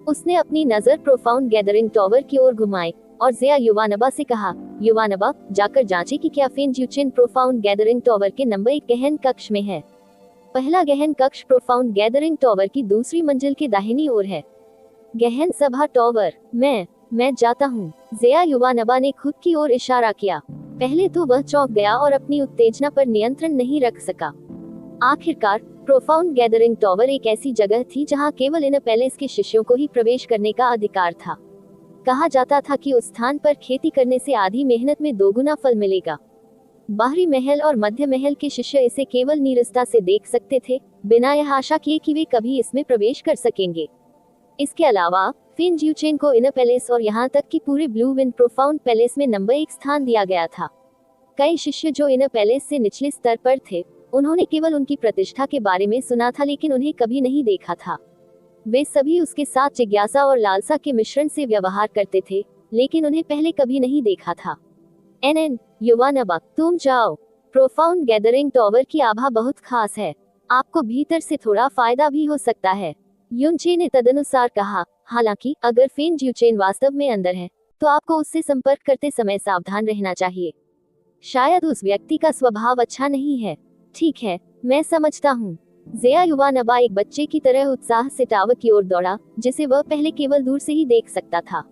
उसने अपनी नजर प्रोफाउंड गैदरिंग टॉवर की ओर घुमाई और ज़िया युवानबा से कहा, युवानबा, जाकर जांचे कि क्या फेन ज्यूचेन प्रोफाउंड गैदरिंग टॉवर के नंबर 1 गहन कक्ष में है। पहला गहन कक्ष प्रोफाउंड गैदरिंग टॉवर की दूसरी मंजिल के दाहिनी ओर है। गहन सभा टॉवर। मैं जाता हूँ। ज़िया युवानबा ने खुद की ओर इशारा किया। पहले तो वह चौंक गया और अपनी उत्तेजना पर नियंत्रण नहीं रख सका। आखिरकार प्रोफाउंड गैदरिंग टॉवर एक ऐसी जगह थी जहां केवल इनर पैलेस के शिष्यों को ही प्रवेश करने का अधिकार था। कहा जाता था कि उस स्थान पर खेती करने से आधी मेहनत में दोगुना फल मिलेगा। बाहरी महल और मध्य महल के शिष्य इसे केवल नीरसता से देख सकते थे, बिना यह आशा किए कि वे कभी इसमें प्रवेश कर सकेंगे। इसके अलावा फेन ज्यूचेन को इनर पैलेस और यहाँ तक कि पूरे ब्लू विन प्रोफाउंड पैलेस में नंबर 1 स्थान दिया गया था। कई शिष्य जो इनर पैलेस से निचले स्तर पर थे, उन्होंने केवल उनकी प्रतिष्ठा के बारे में सुना था, लेकिन उन्हें कभी नहीं देखा था। वे सभी उसके साथ जिज्ञासा और लालसा के मिश्रण से व्यवहार करते थे, लेकिन उन्हें पहले कभी नहीं देखा था। एनएन, युवानबा, तुम जाओ। प्रोफाउंड गैदरिंग टॉवर की आभा बहुत खास है। आपको भीतर से थोड़ा फायदा भी हो सकता है। युनचे ने तदनुसार कहा। हालांकि अगर फेन ज्यूचेन वास्तव में अंदर है, तो आपको उससे संपर्क करते समय सावधान रहना चाहिए। शायद उस व्यक्ति का स्वभाव अच्छा नहीं है। ठीक है, मैं समझता हूँ। ज़िया युवानबा एक बच्चे की तरह उत्साह से टावर की ओर दौड़ा, जिसे वह पहले केवल दूर से ही देख सकता था।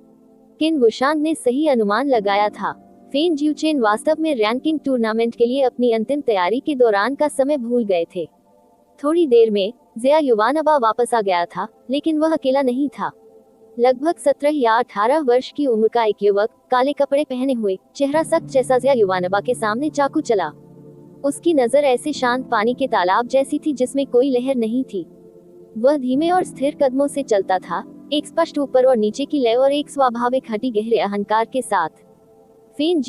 किन बुशांग ने सही अनुमान लगाया था। फेन ज्यूचेन वास्तव में रैंकिंग टूर्नामेंट के लिए अपनी अंतिम तैयारी के दौरान का समय भूल गए थे। थोड़ी देर में ज़िया युवानबा वापस आ गया था, लेकिन वह अकेला नहीं था। लगभग 17 या 18 वर्ष की उम्र का एक युवक, काले कपड़े पहने हुए, चेहरा सख्त जैसा ज़िया युवानबा के सामने चाकू चला। उसकी नजर ऐसे शांत पानी के तालाब जैसी थी जिसमें कोई लहर नहीं थी। वह धीमे और स्थिर कदमों से चलता था, एक स्पष्ट ऊपर और नीचे की लय और एक स्वाभाविक हटी गहरे अहंकार के साथ। फेन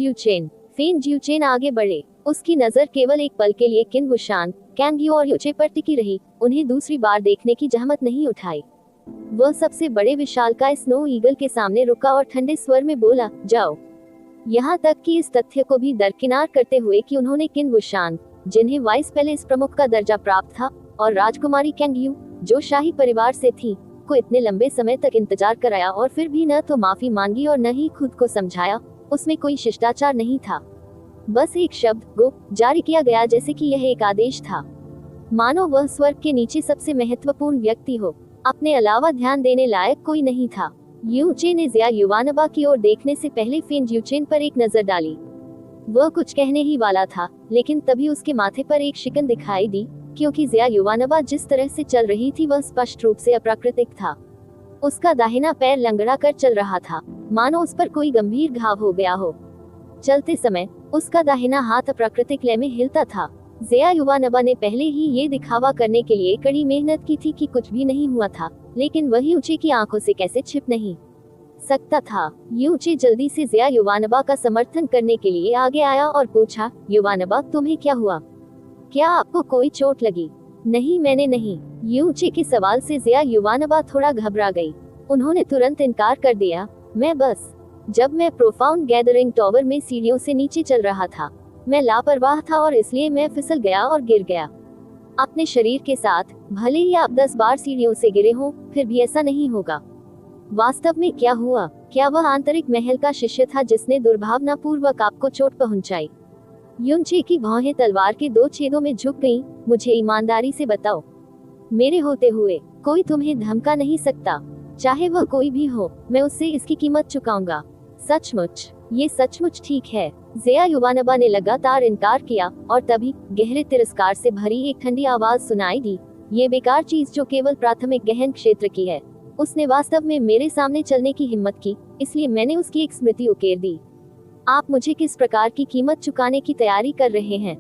ज्यूचेन आगे बढ़े। उसकी नजर केवल एक पल के लिए किन बुशांग, कैंग्यू और युचे पर टिकी रही, उन्हें दूसरी बार देखने की जहमत नहीं उठाई। वह सबसे बड़े विशालकाय स्नो ईगल के सामने रुका और ठंडे स्वर में बोला, जाओ। यहाँ तक कि इस तथ्य को भी दरकिनार करते हुए कि उन्होंने किन बुशांग, जिन्हें वाइस पैलेस प्रमुख का दर्जा प्राप्त था, और राजकुमारी कैंग्यू, जो शाही परिवार से थी, को इतने लंबे समय तक इंतजार कराया और फिर भी न तो माफी मांगी और न ही खुद को समझाया, उसमें कोई शिष्टाचार नहीं था। बस एक शब्द गो जारी किया गया जैसे कि यह एक आदेश था, मानो वह स्वर्ग के नीचे सबसे महत्वपूर्ण व्यक्ति हो। अपने अलावा ध्यान देने लायक कोई नहीं था। युचे ने ज़िया युवानबा की ओर देखने से पहले फेन ज्यूचेन पर एक नजर डाली। वह कुछ कहने ही वाला था, लेकिन तभी उसके माथे पर एक शिकन दिखाई दी, क्योंकि ज़िया युवानबा जिस तरह से चल रही थी वह स्पष्ट रूप से अप्राकृतिक था। उसका दाहिना पैर लंगड़ा कर चल रहा था, मानो उस पर कोई गंभीर घाव हो गया हो। चलते समय उसका दाहिना हाथ अप्राकृतिक लय में हिलता था। ज़िया युवानबा ने पहले ही ये दिखावा करने के लिए कड़ी मेहनत की थी कि कुछ भी नहीं हुआ था, लेकिन वही यूचे की आंखों से कैसे छिप नहीं सकता था। यूचे जल्दी से ज़िया युवानबा का समर्थन करने के लिए आगे आया और पूछा, युवानबा, तुम्हें क्या हुआ? क्या आपको कोई चोट लगी? नहीं, मैंने नहीं। यूचे के सवाल से ज़िया युवानबा थोड़ा घबरा गई। उन्होंने तुरंत इनकार कर दिया, जब मैं प्रोफाउंड गैदरिंग टॉवर में सीढ़ियों से नीचे चल रहा था, मैं लापरवाह था और इसलिए मैं फिसल गया और गिर गया। अपने शरीर के साथ, भले ही आप 10 बार सीढ़ियों से गिरे हों, फिर भी ऐसा नहीं होगा। वास्तव में क्या हुआ? क्या वह आंतरिक महल का शिष्य था जिसने दुर्भावनापूर्वक आपको चोट पहुंचाई? युनचे की भौहें तलवार के 2 छेदों में झुक गईं। मुझे ईमानदारी से बताओ, मेरे होते हुए कोई तुम्हें धमका नहीं सकता, चाहे वह कोई भी हो। मैं उससे इसकी कीमत चुकाऊंगा। सचमुच? ये सचमुच ठीक है। ज़िया युवानबा ने लगातार इनकार किया और तभी गहरे तिरस्कार से भरी एक ठंडी आवाज सुनाई दी, ये बेकार चीज जो केवल प्राथमिक गहन क्षेत्र की है। उसने वास्तव में मेरे सामने चलने की हिम्मत की, इसलिए मैंने उसकी एक स्मृति उकेर दी। आप मुझे किस प्रकार की कीमत चुकाने की तैयारी कर रहे हैं?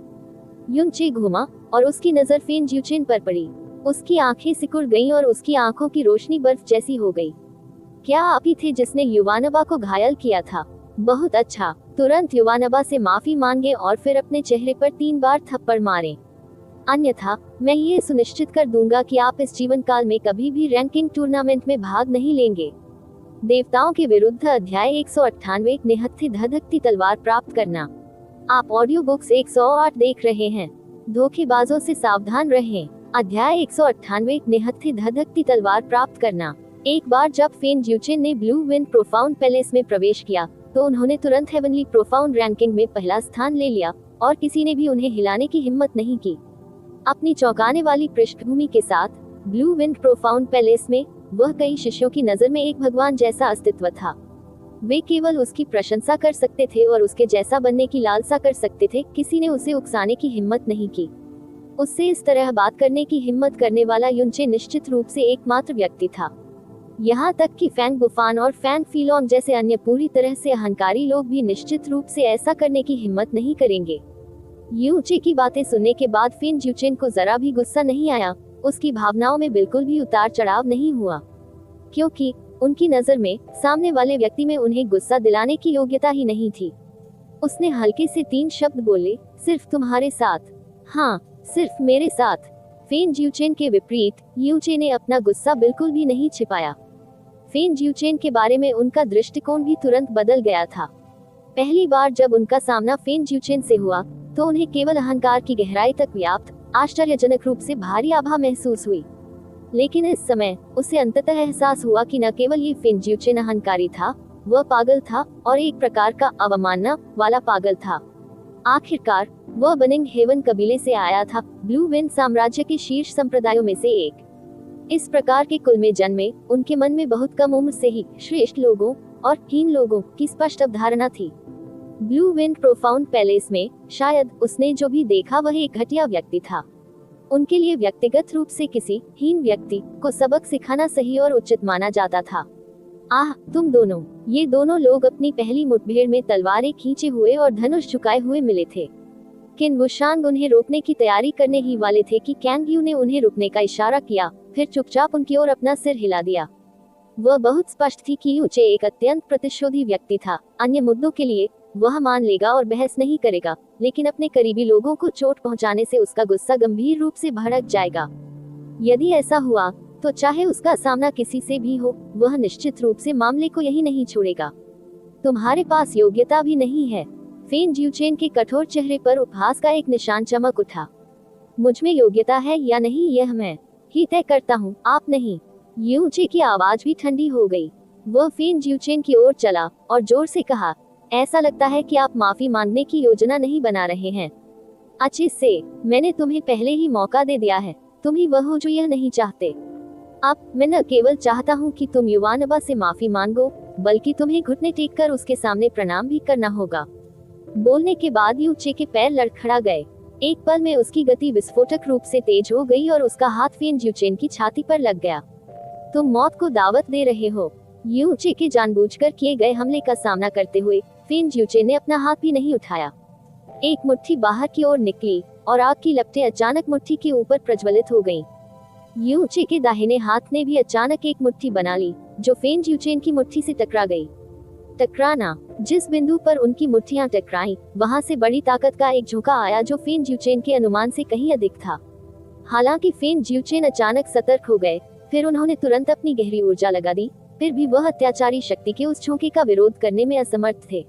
युनचे घूमा और उसकी नजर फेन ज्यूचेन पर पड़ी। उसकी आंखें सिकुड़ गईं और उसकी आंखों की रोशनी बर्फ जैसी हो गई। क्या आप ही थे जिसने युवानबा को घायल किया था? बहुत अच्छा। तुरंत युवानबा से माफी मांगे और फिर अपने चेहरे पर 3 बार थप्पड़ मारें। अन्यथा मैं ये सुनिश्चित कर दूंगा कि आप इस जीवन काल में कभी भी रैंकिंग टूर्नामेंट में भाग नहीं लेंगे। देवताओं के विरुद्ध अध्याय 198 निहत्थी धधकती तलवार प्राप्त करना। आप ऑडियो बुक्स 108 देख रहे हैं। धोखेबाजों से सावधान रहें। अध्याय 198 निहत्थी धधकती तलवार प्राप्त करना। एक बार जब फेन ज्यूचेन ने ब्लू विंड प्रोफाउंड पैलेस में प्रवेश किया तो उन्होंने तुरंत हेवनली प्रोफाउंड रैंकिंग में पहला स्थान ले लिया और किसी ने भी उन्हें हिलाने की हिम्मत नहीं की। अपनी चौंकाने वाली पृष्ठभूमि के साथ ब्लू विंड प्रोफाउंड पैलेस में वह कई शिष्यों की नजर में एक भगवान जैसा अस्तित्व था। वे केवल उसकी प्रशंसा कर सकते थे और उसके जैसा बनने की लालसा कर सकते थे। किसी ने उसे उकसाने की हिम्मत नहीं की। उससे इस तरह बात करने की हिम्मत करने वाला युनचे निश्चित रूप से एकमात्र व्यक्ति था। यहाँ तक कि फैंग बुफान और फैंग फीलोंग जैसे अन्य पूरी तरह से अहंकारी लोग भी निश्चित रूप से ऐसा करने की हिम्मत नहीं करेंगे। युचे की बातें सुनने के बाद फेन ज्यूचेन को जरा भी गुस्सा नहीं आया। उसकी भावनाओं में बिल्कुल भी उतार चढ़ाव नहीं हुआ, क्योंकि उनकी नजर में सामने वाले व्यक्ति में उन्हें गुस्सा दिलाने की योग्यता ही नहीं थी। उसने हल्के से 3 शब्द बोले, सिर्फ तुम्हारे साथ। हाँ, सिर्फ मेरे साथ। फेन ज्यूचेन के विपरीत युचे ने अपना गुस्सा बिल्कुल भी नहीं छिपाया। फेन ज्यूचेन के बारे में उनका दृष्टिकोण भी तुरंत बदल गया था। पहली बार जब उनका सामना फेन ज्यूचेन से हुआ तो उन्हें केवल अहंकार की गहराई तक व्याप्त आश्चर्यजनक रूप से भारी आभा महसूस हुई। लेकिन इस समय उसे अंततः एहसास हुआ कि न केवल ये फेन ज्यूचेन अहंकारी था, वह पागल था और एक प्रकार का अवमानना वाला पागल था। आखिरकार वह बनिंग हेवन कबीले से आया था, ब्लू विंड साम्राज्य के शीर्ष संप्रदायों में से एक। इस प्रकार के कुल में जन्मे उनके मन में बहुत कम उम्र से ही श्रेष्ठ लोगों और हीन लोगों की स्पष्ट अवधारणा थी। ब्लू विंड प्रोफाउंड पैलेस में शायद उसने जो भी देखा वह एक घटिया व्यक्ति था। उनके लिए व्यक्तिगत रूप से किसी हीन व्यक्ति को सबक सिखाना सही और उचित माना जाता था। आह, तुम दोनों। ये दोनों लोग अपनी पहली मुठभेड़ में तलवारें खींचे हुए और धनुष झुकाए हुए मिले थे। किन वुशांग उन्हें रोकने की तैयारी करने ही वाले थे कि कैंग यू ने उन्हें रुकने का इशारा किया, फिर चुपचाप उनकी ओर अपना सिर हिला दिया। वह बहुत स्पष्ट थी कि युचे एक अत्यंत प्रतिशोधी व्यक्ति था। अन्य मुद्दों के लिए वह मान लेगा और बहस नहीं करेगा, लेकिन अपने करीबी लोगों को चोट पहुंचाने से उसका गुस्सा गंभीर रूप से भड़क जाएगा। यदि ऐसा हुआ तो चाहे उसका सामना किसी से भी हो, वह निश्चित रूप से मामले को यही नहीं छोड़ेगा। तुम्हारे पास योग्यता भी नहीं है। फेन ज्यूचेन के कठोर चेहरे पर उपहास का एक निशान चमक उठा। मुझ में योग्यता है या नहीं यह मैं ही तय करता हूँ, आप नहीं। युचे की आवाज भी ठंडी हो गई। वह फेन ज्यूचेन की ओर चला और जोर से कहा, ऐसा लगता है कि आप माफी मांगने की योजना नहीं बना रहे हैं। अच्छे से, मैंने तुम्हें पहले ही मौका दे दिया है। तुम ही वह हो जो यह नहीं चाहते। अब मैं न केवल चाहता हूँ कि तुम युवानबा से माफी मांगो, बल्कि तुम्हें घुटने टेक कर उसके सामने प्रणाम भी करना होगा। बोलने के बाद युचे के पैर लड़खड़ा गए। एक पल में उसकी गति विस्फोटक रूप से तेज हो गई और उसका हाथ फेन ज्यूचेन की छाती पर लग गया। तुम मौत को दावत दे रहे हो। युचे के जानबूझकर किए गए हमले का सामना करते हुए फेन ज्यूचेन ने अपना हाथ भी नहीं उठाया। एक मुट्ठी बाहर की ओर निकली और आग की लपटें अचानक मुट्ठी के ऊपर प्रज्वलित हो गईं। युचे के दाहिने हाथ ने भी अचानक एक मुट्ठी बना ली, जो फेन ज्यूचेन की मुट्ठी से टकरा गई। टकराना, जिस बिंदु पर उनकी मुट्ठियां टकराईं, वहां से बड़ी ताकत का एक झोंका आया जो फेन ज्यूचेन के अनुमान से कहीं अधिक था। हालांकि फेन ज्यूचेन अचानक सतर्क हो गए, फिर उन्होंने तुरंत अपनी गहरी ऊर्जा लगा दी, फिर भी वह अत्याचारी शक्ति के उस झोंके का विरोध करने में असमर्थ थे।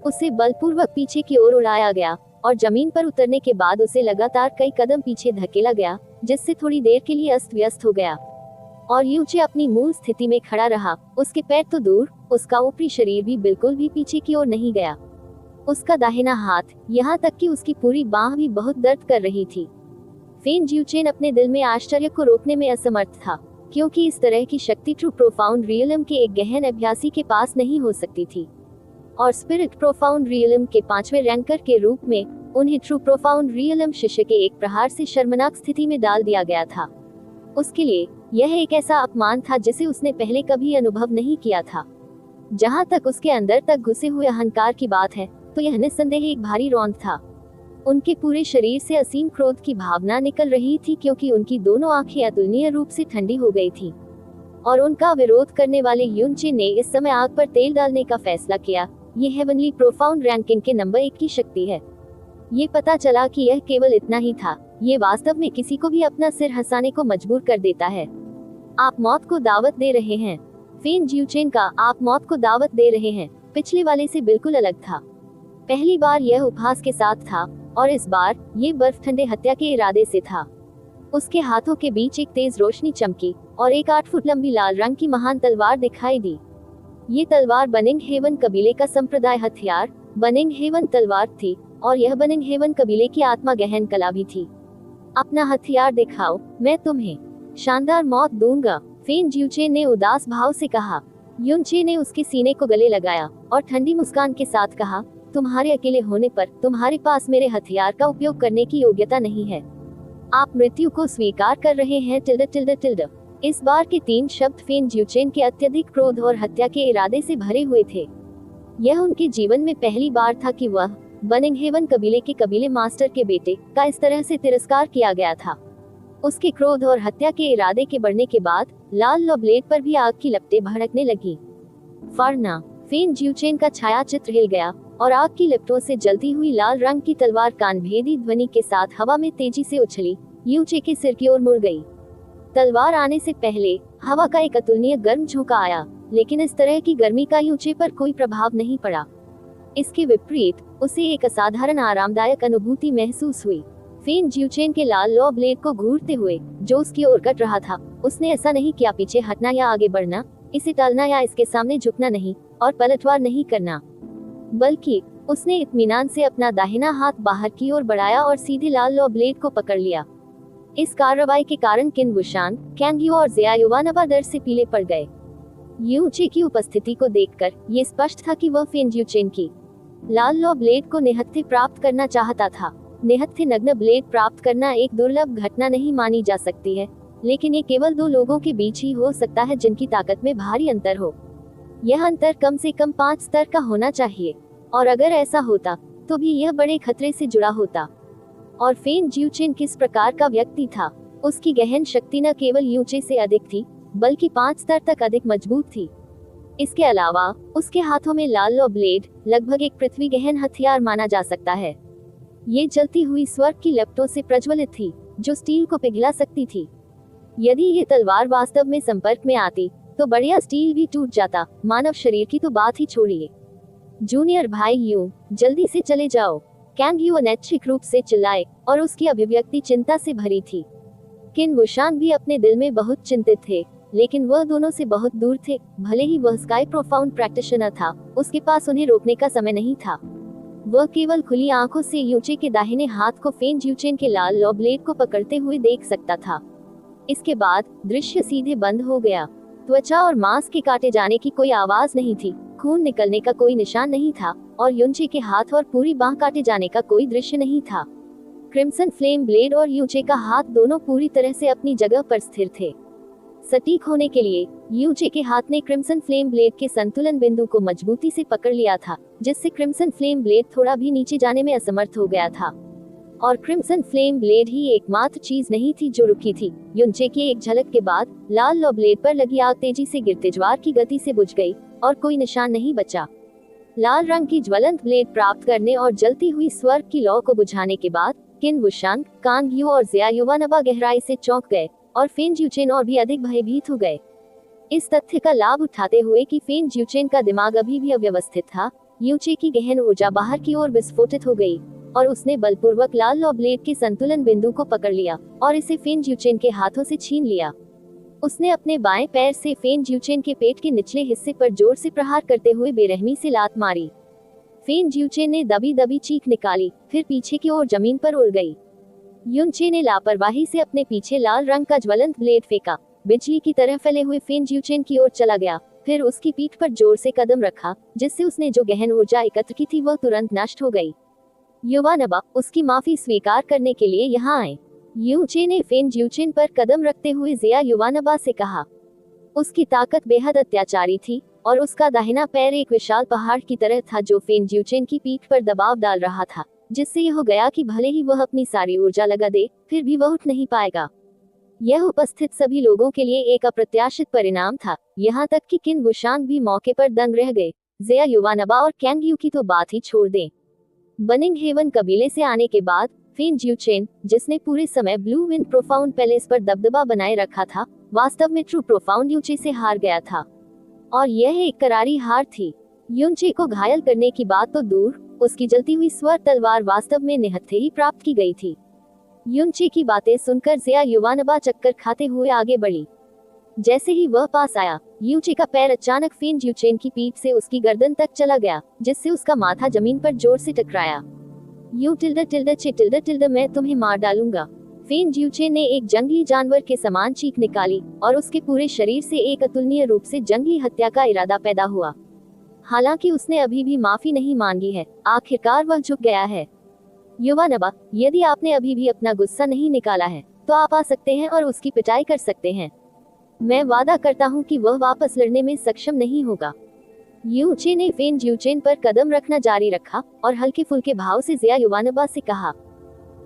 उसे बलपूर्वक पीछे की ओर उड़ाया गया और जमीन पर उतरने के बाद उसे लगातार कई कदम पीछे धकेला गया, जिससे थोड़ी देर के लिए अस्त व्यस्त हो गया और युचे अपनी मूल स्थिति में खड़ा रहा। उसके पैर तो दूर, उसका ऊपरी शरीर भी बिल्कुल भी पीछे की ओर नहीं गया। उसका दाहिना हाथ, यहाँ तक कि उसकी पूरी बांह भी बहुत दर्द कर रही थी। फेन ज्यूचेन अपने दिल में आश्चर्य को रोकने में असमर्थ था, क्योंकि इस तरह की शक्ति ट्रू प्रोफाउंड रियलम के एक गहन अभ्यासी के पास नहीं हो सकती थी। और स्पिरिट प्रोफाउंड रियलम के 5वें रैंकर के रूप में उन्हें ट्रू प्रोफाउंड रियलम शिष्य के एक प्रहार से शर्मनाक स्थिति में डाल दिया गया था। उसके लिए यह एक ऐसा अपमान था जिसे उसने पहले कभी अनुभव नहीं किया था। जहां तक उसके अंदर तक घुसे हुए अहंकार की बात है, तो यह निस्संदेह एक भारी रौंद था। उनके पूरे शरीर से असीम क्रोध की भावना निकल रही थी, क्योंकि उनकी दोनों आंखें अतुलनीय रूप से ठंडी हो गई थी। और उनका विरोध करने वाले युनचे ने इस समय आग पर तेल डालने का फैसला किया, ये हेवनली प्रोफाउंड रैंकिंग के नंबर 1 की शक्ति है। ये पता चला कि यह केवल इतना ही था, ये वास्तव में किसी को भी अपना सिर हंसाने को मजबूर कर देता है। आप मौत को दावत दे रहे हैं। फेन जिउचेन का आप मौत को दावत दे रहे हैं पिछले वाले से बिल्कुल अलग था। पहली बार यह उपहास के साथ था और इस बार ये बर्फ ठंडे हत्या के इरादे से था। उसके हाथों के बीच एक तेज रोशनी चमकी और एक 8 फुट लंबी लाल रंग की महान तलवार दिखाई दी। ये तलवार बनिंग हेवन कबीले का संप्रदाय हथियार बनिंग हेवन तलवार थी और यह बनिंग हेवन कबीले की आत्मा गहन कला भी थी। अपना हथियार दिखाओ, मैं तुम्हें शानदार मौत दूंगा, फेन जिउचेन ने उदास भाव से कहा। युनचे ने उसके सीने को गले लगाया और ठंडी मुस्कान के साथ कहा, तुम्हारे अकेले होने पर तुम्हारे पास मेरे हथियार का उपयोग करने की योग्यता नहीं है। आप मृत्यु को स्वीकार कर रहे हैं टिल्ड टिल्ड टिल्ड। इस बार के 3 शब्द फेन जिउचेन के अत्यधिक क्रोध और हत्या के इरादे से भरे हुए थे। यह उनके जीवन में पहली बार था कि वह बनिंग हेवन कबीले के कबीले मास्टर के बेटे का इस तरह से तिरस्कार किया गया था। उसके क्रोध और हत्या के इरादे के बढ़ने के बाद लाल लॉ ब्लेड पर भी आग की लपटें भड़कने लगी। फरना, फेन जिउचेन का छाया चित्र हिल गया और आग की लपटों से जलती हुई लाल रंग की तलवार कानभेदी ध्वनि के साथ हवा में तेजी से उछली यूचे के सिर की ओर मुड़ गई। तलवार आने से पहले हवा का एक अतुलनीय गर्म झोंका आया, लेकिन इस तरह की गर्मी का यूचे पर कोई प्रभाव नहीं पड़ा। इसके विपरीत उसे एक असाधारण आरामदायक अनुभूति महसूस हुई। फेन जिउचेन के लाल लॉ ब्लेड को घूरते हुए जो उसकी ओर कट रहा था, उसने ऐसा नहीं किया पीछे हटना या आगे बढ़ना, इसे टालना या इसके सामने झुकना नहीं और पलटवार नहीं करना, बल्कि उसने इत्मीनान से अपना दाहिना हाथ बाहर की ओर बढ़ाया और सीधे लाल लॉ ब्लेड को पकड़ लिया। इस कार्रवाई के कारण किन वुशान, कैंग यू और ज़िया युवानबा डर से पीले पड़ गए। यूचे की उपस्थिति को देखकर ये स्पष्ट था कि वह फेन जिउचेन की लाल लॉ ब्लेड को निहत्थे प्राप्त करना चाहता था। निहत्थे नग्न ब्लेड प्राप्त करना एक दुर्लभ घटना नहीं मानी जा सकती है, लेकिन ये केवल 2 लोगों के बीच ही हो सकता है जिनकी ताकत में भारी अंतर हो। यह अंतर कम से कम 5 स्तर का होना चाहिए, और अगर ऐसा होता तो भी यह बड़े खतरे से जुड़ा होता। और फेन जिउचेन किस प्रकार का व्यक्ति था? उसकी गहन शक्ति न केवल यूचे से अधिक थी, बल्कि 5 स्तर तक अधिक मजबूत थी। इसके अलावा उसके हाथों में लाल लॉ ब्लेड लगभग एक पृथ्वी गहन हथियार माना जा सकता है। ये जलती हुई स्वर्ग की लपटों से प्रज्वलित थी, जो स्टील को पिघला सकती थी। यदि ये तलवार वास्तव में संपर्क में आती तो बढ़िया स्टील भी टूट जाता, मानव शरीर की तो बात ही छोड़िए। जूनियर भाई यू, जल्दी से चले जाओ, कैंग यू अनैच्छिक रूप से चिल्लाए और उसकी अभिव्यक्ति चिंता से भरी थी। किन वुशान भी अपने दिल में बहुत चिंतित थे, लेकिन वह दोनों से बहुत दूर थे। भले ही वह स्काई प्रोफाउंड प्रैक्टिशनर था, उसके पास उन्हें रोकने का समय नहीं था। वह केवल खुली आंखों से यूचे के दाहिने हाथ को फेन जिउचेन के लाल लॉ ब्लेड को पकड़ते हुए देख सकता था। इसके बाद दृश्य सीधे बंद हो गया। त्वचा और मांस के काटे जाने की कोई आवाज नहीं थी, खून निकलने का कोई निशान नहीं था और यूचे के हाथ और पूरी बांह काटे जाने का कोई दृश्य नहीं था। क्रिम्सन फ्लेम ब्लेड और यूचे का हाथ दोनों पूरी तरह से अपनी जगह पर स्थिर थे। सटीक होने के लिए यूचे के हाथ ने क्रिम्सन फ्लेम ब्लेड के संतुलन बिंदु को मजबूती से पकड़ लिया था, जिससे क्रिम्सन फ्लेम ब्लेड थोड़ा भी नीचे जाने में असमर्थ हो गया था। और क्रिम्सन फ्लेम ब्लेड ही एकमात्र चीज नहीं थी जो रुकी थी। यूचे की एक झलक के बाद लाल लॉ ब्लेड पर लगी आग तेजी से गिरते ज्वार की गति से बुझ गई और कोई निशान नहीं बचा। लाल रंग की ज्वलंत ब्लेड प्राप्त करने और जलती हुई स्वर्ग की लौ को बुझाने के बाद किन वुशांग, कांग यू और ज़िया युवानबा गहराई से चौंक गए और फेन जिउचेन और भी अधिक भयभीत हो गए। इस तथ्य का लाभ उठाते हुए कि फेन जिउचेन का दिमाग अभी भी अव्यवस्थित था, यूचे की गहन ऊर्जा बाहर की ओर विस्फोटित हो गई और उसने बलपूर्वक लाल लॉ ब्लेड के संतुलन बिंदु को पकड़ लिया और इसे फेन जिउचेन के हाथों से छीन लिया। उसने अपने बाएं पैर से फेन जिउचेन के पेट के निचले हिस्से पर जोर से प्रहार करते हुए बेरहमी से लात मारी। फेन जिउचेन ने दबी दबी चीख निकाली, फिर पीछे की ओर जमीन पर उड़ गई। यूचे ने लापरवाही से अपने पीछे लाल रंग का ज्वलंत ब्लेड फेंका, बिजली की तरह फैले हुए फेन जिउचेन की ओर चला गया, फिर उसकी पीठ पर जोर से कदम रखा, जिससे उसने जो गहन ऊर्जा एकत्र की थी वह तुरंत नष्ट हो गई। युवानबा उसकी माफी स्वीकार करने के लिए यहाँ आए। यूचे ने फेन जिउचेन पर कदम रखते हुए ज़िया युवानबा से कहा। उसकी ताकत बेहद अत्याचारी थी और उसका दाहिना पैर एक विशाल पहाड़ की तरह था जो फेन जिउचेन की पीठ पर दबाव डाल रहा था, जिससे यह हो गया कि भले ही वह अपनी सारी ऊर्जा लगा दे, फिर भी वह उठ नहीं पाएगा। यह उपस्थित सभी लोगों के लिए एक अप्रत्याशित परिणाम था, यहाँ तक कि किन वुशांग भी मौके पर दंग रह गए। ज़ेया युवानबा और कैंग यू की तो बात ही छोड़ दें। बनिंग हेवन कबीले से आने के बाद फेन जियूचेन, जिसने पूरे समय ब्लू विंड प्रोफाउंड पैलेस पर दबदबा बनाए रखा था, वास्तव में ट्रू प्रोफाउंड यूचे से हार गया था। और यह एक करारी हार थी। यूचे को घायल करने की बात तो दूर, उसकी जलती हुई स्वर तलवार वास्तव में निहत्थे ही प्राप्त की गई थी। यूचे की बातें सुनकर ज़ेया युवानबा चक्कर खाते हुए आगे बढ़ी। जैसे ही वह पास आया, यूचे का पैर अचानक फेन जियूचेन की पीठ से उसकी गर्दन तक चला गया, जिससे उसका माथा जमीन पर जोर से टकराया। यू टिल्डा टिल्डा चे टिल्डा टिल्डा, मैं तुम्हें मार डालूंगा। फेन जियूचेन ने एक जंगली जानवर के समान चीख निकाली और उसके पूरे शरीर से एक अतुलनीय रूप से जंगली हत्या का इरादा पैदा हुआ। हालांकि उसने अभी भी माफी नहीं मांगी है, आखिरकार वह झुक गया है। युवानबा, यदि आपने अभी भी अपना गुस्सा नहीं निकाला है, तो आप आ सकते हैं और उसकी पिटाई कर सकते हैं। मैं वादा करता हूं कि वह वापस लड़ने में सक्षम नहीं होगा। यूचे ने फेन जियूचेन पर कदम रखना जारी रखा और हल्के फुल्के भाव से ज़ेया युवानबा से कहा,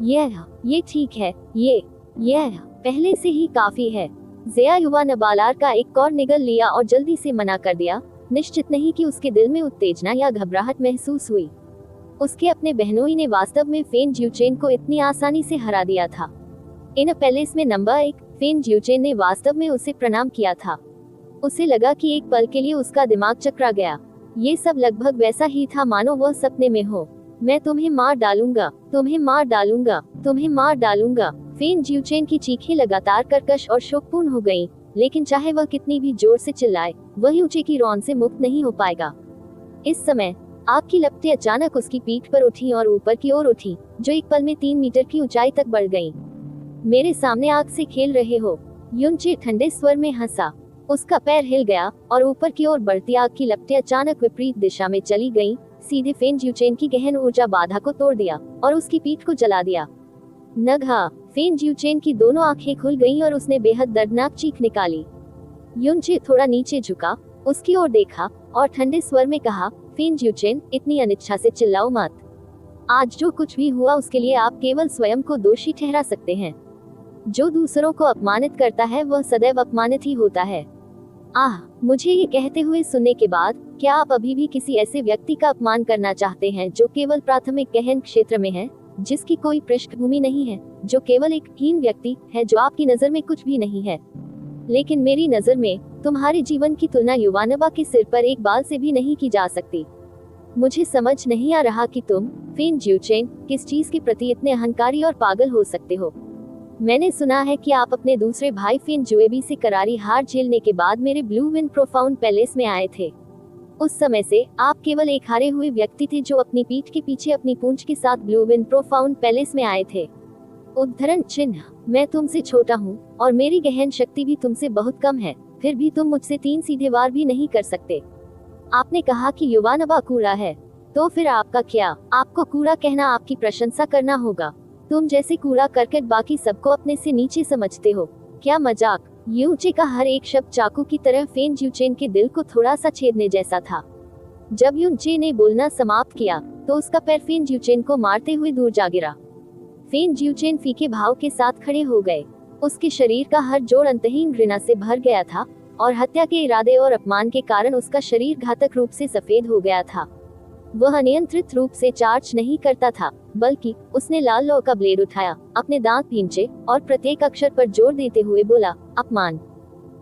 ये ठीक है, यह पहले से ही काफी है। ज़ेया युवानबा लार का एक और निगल लिया और जल्दी से मना कर दिया, निश्चित नहीं कि उसके दिल में उत्तेजना या घबराहट महसूस हुई। उसके अपने बहनोई ने वास्तव में फेन जियूचेन को इतनी आसानी से हरा दिया था। इन पैलेस में नंबर 1 फेन जियूचेन ने वास्तव में उसे प्रणाम किया था। उसे लगा कि एक पल के लिए उसका दिमाग चकरा गया। ये सब लगभग वैसा ही था मानो वह सपने में हो। मैं तुम्हें मार डालूंगा, तुम्हें मार डालूंगा, तुम्हें मार डालूंगा। फेन जियूचेन की चीखें लगातार कर्कश और शोकपूर्ण हो गईं, लेकिन चाहे वह कितनी भी जोर से चिल्लाए, वह यूचे की रौन से मुक्त नहीं हो पाएगा। इस समय आग की लपटें अचानक उसकी पीठ पर उठी और ऊपर की ओर उठी, जो एक पल में 3 मीटर की ऊंचाई तक बढ़ गईं। मेरे सामने आग से खेल रहे हो? यूचे ठंडे स्वर में हंसा। उसका पैर हिल गया और ऊपर की ओर बढ़ती आग की लपटें अचानक विपरीत दिशा में चली गईं, सीधे फेन जियूचेन की गहन ऊर्जा बाधा को तोड़ दिया और उसकी पीठ को जला दिया। नघा, फेन जियूचेन की दोनों आंखें खुल गईं और उसने बेहद दर्दनाक चीख निकाली। यूचे थोड़ा नीचे झुका, उसकी ओर देखा और ठंडे स्वर में कहा, फेन जियूचेन, इतनी अनिच्छा से चिल्लाओ मत। आज जो कुछ भी हुआ उसके लिए आप केवल स्वयं को दोषी ठहरा सकते हैं। जो दूसरों को अपमानित करता है वह सदैव अपमानित ही होता है। मुझे ये कहते हुए सुनने के बाद, क्या आप अभी भी किसी ऐसे व्यक्ति का अपमान करना चाहते हैं जो केवल प्राथमिक गहन क्षेत्र में है, जिसकी कोई पृष्ठभूमि नहीं है, जो केवल एक हीन व्यक्ति है जो आपकी नजर में कुछ भी नहीं है? लेकिन मेरी नजर में तुम्हारे जीवन की तुलना युवानबा के सिर पर एक बाल से भी नहीं की जा सकती। मुझे समझ नहीं आ रहा कि तुम, फेन जियूचेन, किस चीज के प्रति इतने अहंकारी और पागल हो सकते हो। मैंने सुना है कि आप अपने दूसरे भाई फेन जुएबी से करारी हार झेलने के बाद मेरे ब्लू विंड प्रोफाउंड पैलेस में आए थे। उस समय से आप केवल एक हारे हुए व्यक्ति थे जो अपनी पीठ के पीछे अपनी पूंछ के साथ ब्लू विंड प्रोफाउंड पैलेस में आए थे। उद्धरण चिन्ह, मैं तुमसे छोटा हूँ और मेरी गहन शक्ति भी तुमसे बहुत कम है, फिर भी तुम मुझसे 3 सीधे वार भी नहीं कर सकते। आपने कहा कि युवानबा कूड़ा है, तो फिर आपका क्या? आपको कूड़ा कहना आपकी प्रशंसा करना होगा। तुम जैसे कूड़ा करकट बाकी सबको अपने से नीचे समझते हो। क्या मजाक? यूचे का हर एक शब्द चाकू की तरह फेन जियूचेन के दिल को थोड़ा सा छेदने जैसा था। जब यूचे ने बोलना समाप्त किया, तो उसका पैर फेन जियूचेन को मारते हुए दूर जा गिरा। फेन जियूचेन फीके भाव के साथ खड़े हो गए। उसके शरीर का हर जोड़ अंतहीन घृणा से भर गया था और हत्या के इरादे और अपमान के कारण उसका शरीर घातक रूप से सफेद हो गया था। वह अनियंत्रित रूप से चार्ज नहीं करता था, बल्कि उसने लाल लौ का ब्लेड उठाया, अपने दांत भींचे और प्रत्येक अक्षर पर जोर देते हुए बोला, अपमान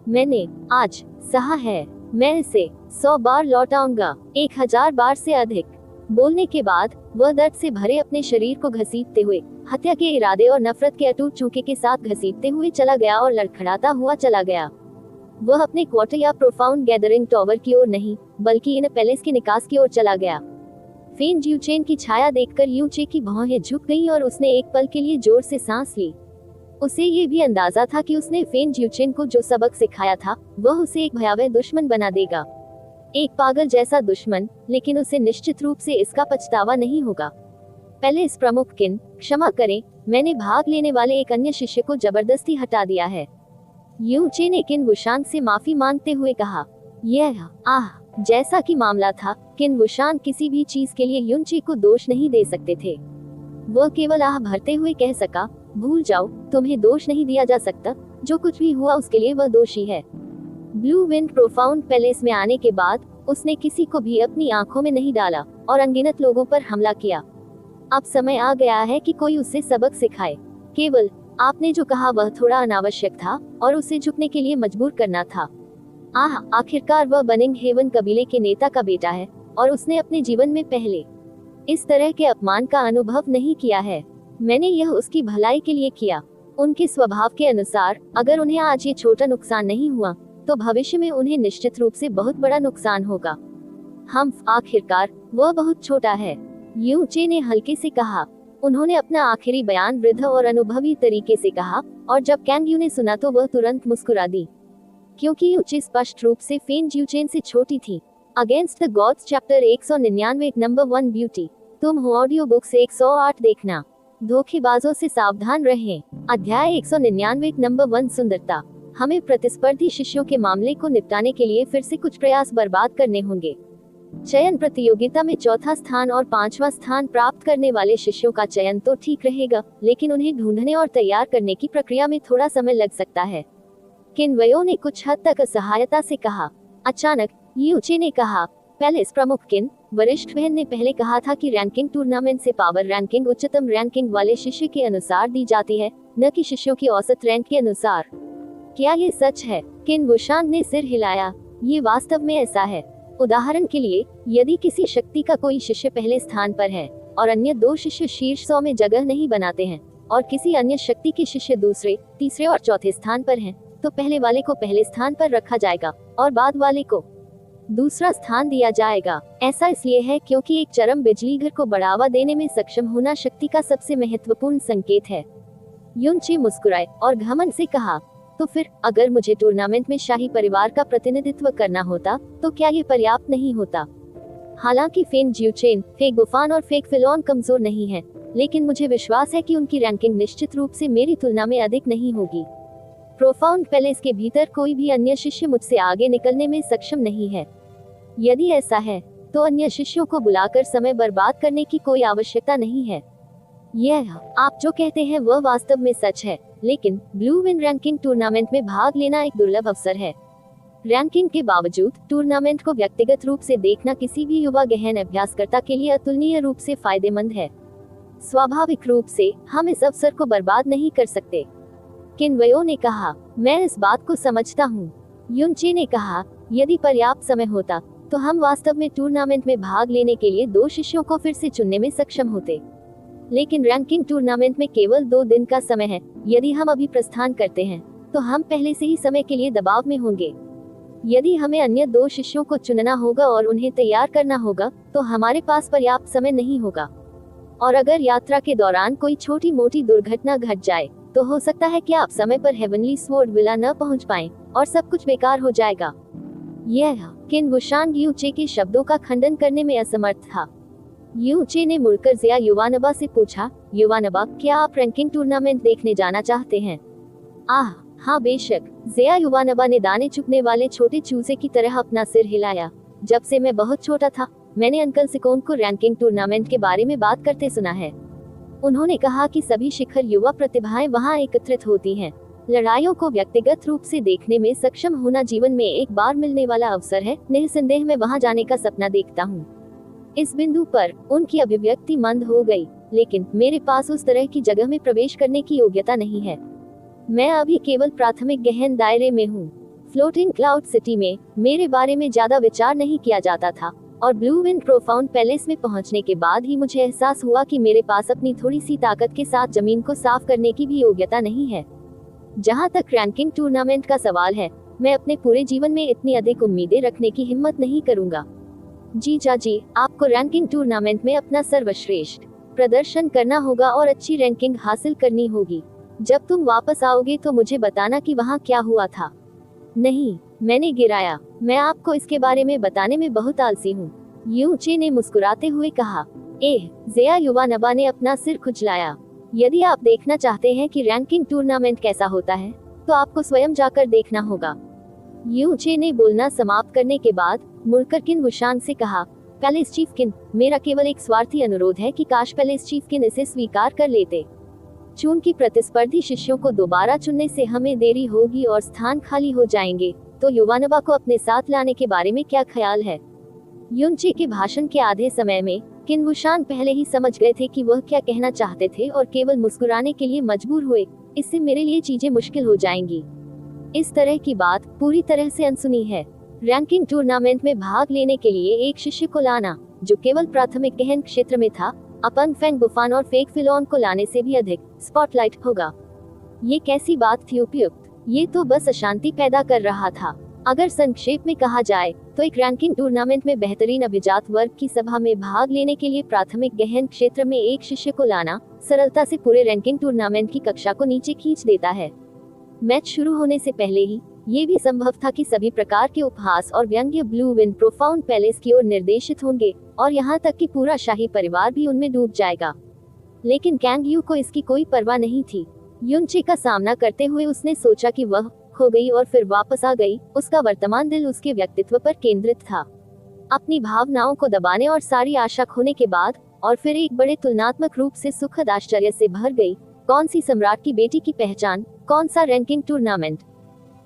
मैंने आज सहा है, मैं इसे 100 बार लौटाऊंगा, 1000 बार से अधिक। बोलने के बाद वह दर्द से भरे अपने शरीर को घसीटते हुए, हत्या के इरादे और नफरत के अटूट चूके के साथ घसीटते हुए चला गया और लड़खड़ाता हुआ चला गया। वह अपने क्वार्टर या प्रोफाउंड गैदरिंग टॉवर की ओर नहीं, बल्कि इन पैलेस के निकास की ओर चला गया। फेन जियूचेन की छाया देखकर यूचे की भौहें झुक गईं और उसने एक पल के लिए जोर से सांस ली। उसे ये भी अंदाजा था कि उसने फेन जियूचेन को जो सबक सिखाया था, वह उसे एक भयावह दुश्मन बना देगा। एक पागल जैसा दुश्मन, लेकिन उसे निश्चित रूप से इसका पछतावा नहीं होगा। पैलेस प्रमुख किन, क्षमा करें, मैंने भाग लेने वाले एक अन्य शिष्य को जबरदस्ती हटा दिया है। यूचे ने किन वुशांग से माफी मांगते हुए कहा। यह जैसा कि मामला था, किन वुशांग किसी भी चीज के लिए यूचे को दोष नहीं दे सकते थे। वह केवल भरते हुए कह सका, भूल जाओ, तुम्हें दोष नहीं दिया जा सकता, जो कुछ भी हुआ उसके लिए वह दोषी है। ब्लू विंड प्रोफाउंड पैलेस में आने के बाद उसने किसी को भी अपनी आंखों में नहीं डाला और अनगिनत लोगों पर हमला किया। अब समय आ गया है कि कोई उसे सबक सिखाए। केवल आपने जो कहा वह थोड़ा अनावश्यक था और उसे झुकने के लिए मजबूर करना था। आखिरकार वह बनिंग हेवन कबीले के नेता का बेटा है और उसने अपने जीवन में पहले इस तरह के अपमान का अनुभव नहीं किया है। मैंने यह उसकी भलाई के लिए किया। उनके स्वभाव के अनुसार अगर उन्हें आज ये छोटा नुकसान नहीं हुआ तो भविष्य में उन्हें निश्चित रूप से बहुत बड़ा नुकसान होगा। हम आखिरकार वह बहुत छोटा है, यू चे ने हल्के से कहा। उन्होंने अपना आखिरी बयान वृद्ध और अनुभवी तरीके से कहा और जब कैंग यू ने सुना तो वह तुरंत मुस्कुरा दी, क्योंकि यूचे स्पष्ट रूप से फेन ज्यूचेन से छोटी थी। Against the gods chapter 199 number 1 beauty. तुम हो ऑडियो बुक्स 108 देखना। धोखेबाजों से सावधान रहें। अध्याय 199 नंबर 1 सुंदरता। हमें प्रतिस्पर्धी शिष्यों के मामले को निपटाने के लिए फिर से कुछ प्रयास बर्बाद करने होंगे। चयन प्रतियोगिता में चौथा स्थान और 5वां स्थान प्राप्त करने वाले शिष्यों का चयन तो ठीक रहेगा, लेकिन उन्हें ढूंढने और तैयार करने की प्रक्रिया में थोड़ा समय लग सकता है। किन्वयो ने कुछ हद तक असहायता से कहा। अचानक यूचे ने कहा, पैलेस प्रमुख किन वरिष्ठ बहन ने पहले कहा था कि रैंकिंग टूर्नामेंट से पावर रैंकिंग उच्चतम रैंकिंग वाले शिष्य के अनुसार दी जाती है, न कि शिष्यों की औसत रैंक के अनुसार। क्या ये सच है? किन वुशांग ने सिर हिलाया। ये वास्तव में ऐसा है। उदाहरण के लिए, यदि किसी शक्ति का कोई शिष्य पहले स्थान पर है और अन्य 2 शिष्य शीर्ष 100 में जगह नहीं बनाते हैं और किसी अन्य शक्ति के शिष्य दूसरे, तीसरे और चौथे स्थान पर हैं, तो पहले वाले को पहले स्थान पर रखा जाएगा और बाद वाले को दूसरा स्थान दिया जाएगा। ऐसा इसलिए है क्योंकि एक चरम बिजली घर को बढ़ावा देने में सक्षम होना शक्ति का सबसे महत्वपूर्ण संकेत है। युनची मुस्कुराए और घमंड से कहा, तो फिर अगर मुझे टूर्नामेंट में शाही परिवार का प्रतिनिधित्व करना होता तो क्या ये पर्याप्त नहीं होता? हालांकि फेन ज्यूचेन, फेक बुफान और फेक फिलॉन कमजोर नहीं है, लेकिन मुझे विश्वास है कि उनकी रैंकिंग निश्चित रूप से मेरी तुलना में अधिक नहीं होगी। प्रोफाउंड पैलेस के भीतर कोई भी अन्य शिष्य मुझसे आगे निकलने में सक्षम नहीं है। यदि ऐसा है तो अन्य शिष्यों को बुलाकर समय बर्बाद करने की कोई आवश्यकता नहीं है। यह आप जो कहते हैं वह वास्तव में सच है, लेकिन ब्लू विन रैंकिंग टूर्नामेंट में भाग लेना एक दुर्लभ अवसर है। रैंकिंग के बावजूद टूर्नामेंट को व्यक्तिगत रूप से देखना किसी भी युवा गहन अभ्यासकर्ता के लिए अतुलनीय रूप से फायदेमंद है। स्वाभाविक रूप से हम इस अवसर को बर्बाद नहीं कर सकते। किन्वयो ने कहा, मैं इस बात को समझता हूँ। युनचे ने कहा, यदि पर्याप्त समय होता तो हम वास्तव में टूर्नामेंट में भाग लेने के लिए 2 शिष्यों को फिर से चुनने में सक्षम होते, लेकिन रैंकिंग टूर्नामेंट में केवल 2 दिन का समय है। यदि हम अभी प्रस्थान करते हैं तो हम पहले से ही समय के लिए दबाव में होंगे। यदि हमें अन्य 2 शिष्यों को चुनना होगा और उन्हें तैयार करना होगा तो हमारे पास पर्याप्त समय नहीं होगा, और अगर यात्रा के दौरान कोई छोटी मोटी दुर्घटना घट जाए तो हो सकता है कि आप समय पर हेवनली स्वॉर्ड विला न पहुंच पाएं और सब कुछ बेकार हो जाएगा। यह किन वुशांग यूचे के शब्दों का खंडन करने में असमर्थ था। यूचे ने मुड़कर ज़िया युवानबा से पूछा, युवानबा, क्या आप रैंकिंग टूर्नामेंट देखने जाना चाहते हैं? हाँ बेशक। ज़िया युवानबा ने दाने चुगने वाले छोटे चूजे की तरह अपना सिर हिलाया। जब से मैं बहुत छोटा था मैंने अंकल सिकोन को रैंकिंग टूर्नामेंट के बारे में बात करते सुना है। उन्होंने कहा कि सभी शिखर युवा प्रतिभाएं वहां एकत्रित होती हैं। लड़ाइयों को व्यक्तिगत रूप से देखने में सक्षम होना जीवन में एक बार मिलने वाला अवसर है। निस्संदेह मैं वहां जाने का सपना देखता हूँ। इस बिंदु पर उनकी अभिव्यक्ति मंद हो गई, लेकिन मेरे पास उस तरह की जगह में प्रवेश करने की योग्यता नहीं है। मैं अभी केवल प्राथमिक गहन दायरे में हूँ। फ्लोटिंग क्लाउड सिटी में मेरे बारे में ज्यादा विचार नहीं किया जाता था, और ब्लू विंड प्रोफाउंड पैलेस में पहुंचने के बाद ही मुझे एहसास हुआ कि मेरे पास अपनी थोड़ी सी ताकत के साथ जमीन को साफ करने की भी योग्यता नहीं है। जहां तक रैंकिंग टूर्नामेंट का सवाल है, मैं अपने पूरे जीवन में इतनी अधिक उम्मीदें रखने की हिम्मत नहीं करूंगा। जीजा जी, आपको रैंकिंग टूर्नामेंट में अपना सर्वश्रेष्ठ प्रदर्शन करना होगा और अच्छी रैंकिंग हासिल करनी होगी। जब तुम वापस आओगे तो मुझे बताना कि वहाँ क्या हुआ था। नहीं, मैंने गिराया। मैं आपको इसके बारे में बताने में बहुत आलसी हूँ, यूचे ने मुस्कुराते हुए कहा। ज़िया युवानबा ने अपना सिर खुजलाया। यदि आप देखना चाहते हैं कि रैंकिंग टूर्नामेंट कैसा होता है तो आपको स्वयं जाकर देखना होगा। यूचे ने बोलना समाप्त करने के बाद मुड़कर किन वुशांग से कहा, पैलेस चीफ किन, मेरा केवल एक स्वार्थी अनुरोध है कि काश पैलेस चीफ किन इसे स्वीकार कर लेते। चून की प्रतिस्पर्धी शिष्यों को दोबारा चुनने से हमें देरी होगी और स्थान खाली हो जाएंगे, तो युवानबा को अपने साथ लाने के बारे में क्या ख्याल है? युनचे के भाषण के आधे समय में किन वुशांग पहले ही समझ गए थे कि वह क्या कहना चाहते थे और केवल मुस्कुराने के लिए मजबूर हुए। इससे मेरे लिए चीजें मुश्किल हो जाएंगी। इस तरह की बात पूरी तरह से अनसुनी है। रैंकिंग टूर्नामेंट में भाग लेने के लिए एक शिष्य को लाना, जो केवल प्राथमिक गहन क्षेत्र में था, अपंग फेंग बुफान और फेक फिलोन को लाने से भी अधिक स्पॉटलाइट होगा। ये कैसी बात थी उपयुक्त? ये तो बस अशांति पैदा कर रहा था। अगर संक्षेप में कहा जाए तो एक रैंकिंग टूर्नामेंट में बेहतरीन अभिजात वर्ग की सभा में भाग लेने के लिए प्राथमिक गहन क्षेत्र में एक शिष्य को लाना सरलता से पूरे रैंकिंग टूर्नामेंट की कक्षा को नीचे खींच देता है। मैच शुरू होने से पहले ही ये भी संभव था कि सभी प्रकार के उपहास और व्यंग्य ब्लू विंड प्रोफाउंड पैलेस की ओर निर्देशित होंगे और यहाँ तक कि पूरा शाही परिवार भी उनमें डूब जाएगा। लेकिन कैंग यू को इसकी कोई परवाह नहीं थी। युनचे का सामना करते हुए उसने सोचा कि वह खो गई और फिर वापस आ गई। उसका वर्तमान दिल उसके व्यक्तित्व पर केंद्रित था। अपनी भावनाओं को दबाने और सारी आशा खोने के बाद और फिर एक बड़े तुलनात्मक रूप से सुखद आश्चर्य से भर गई। कौन सी सम्राट की बेटी की पहचान, कौन सा रैंकिंग टूर्नामेंट।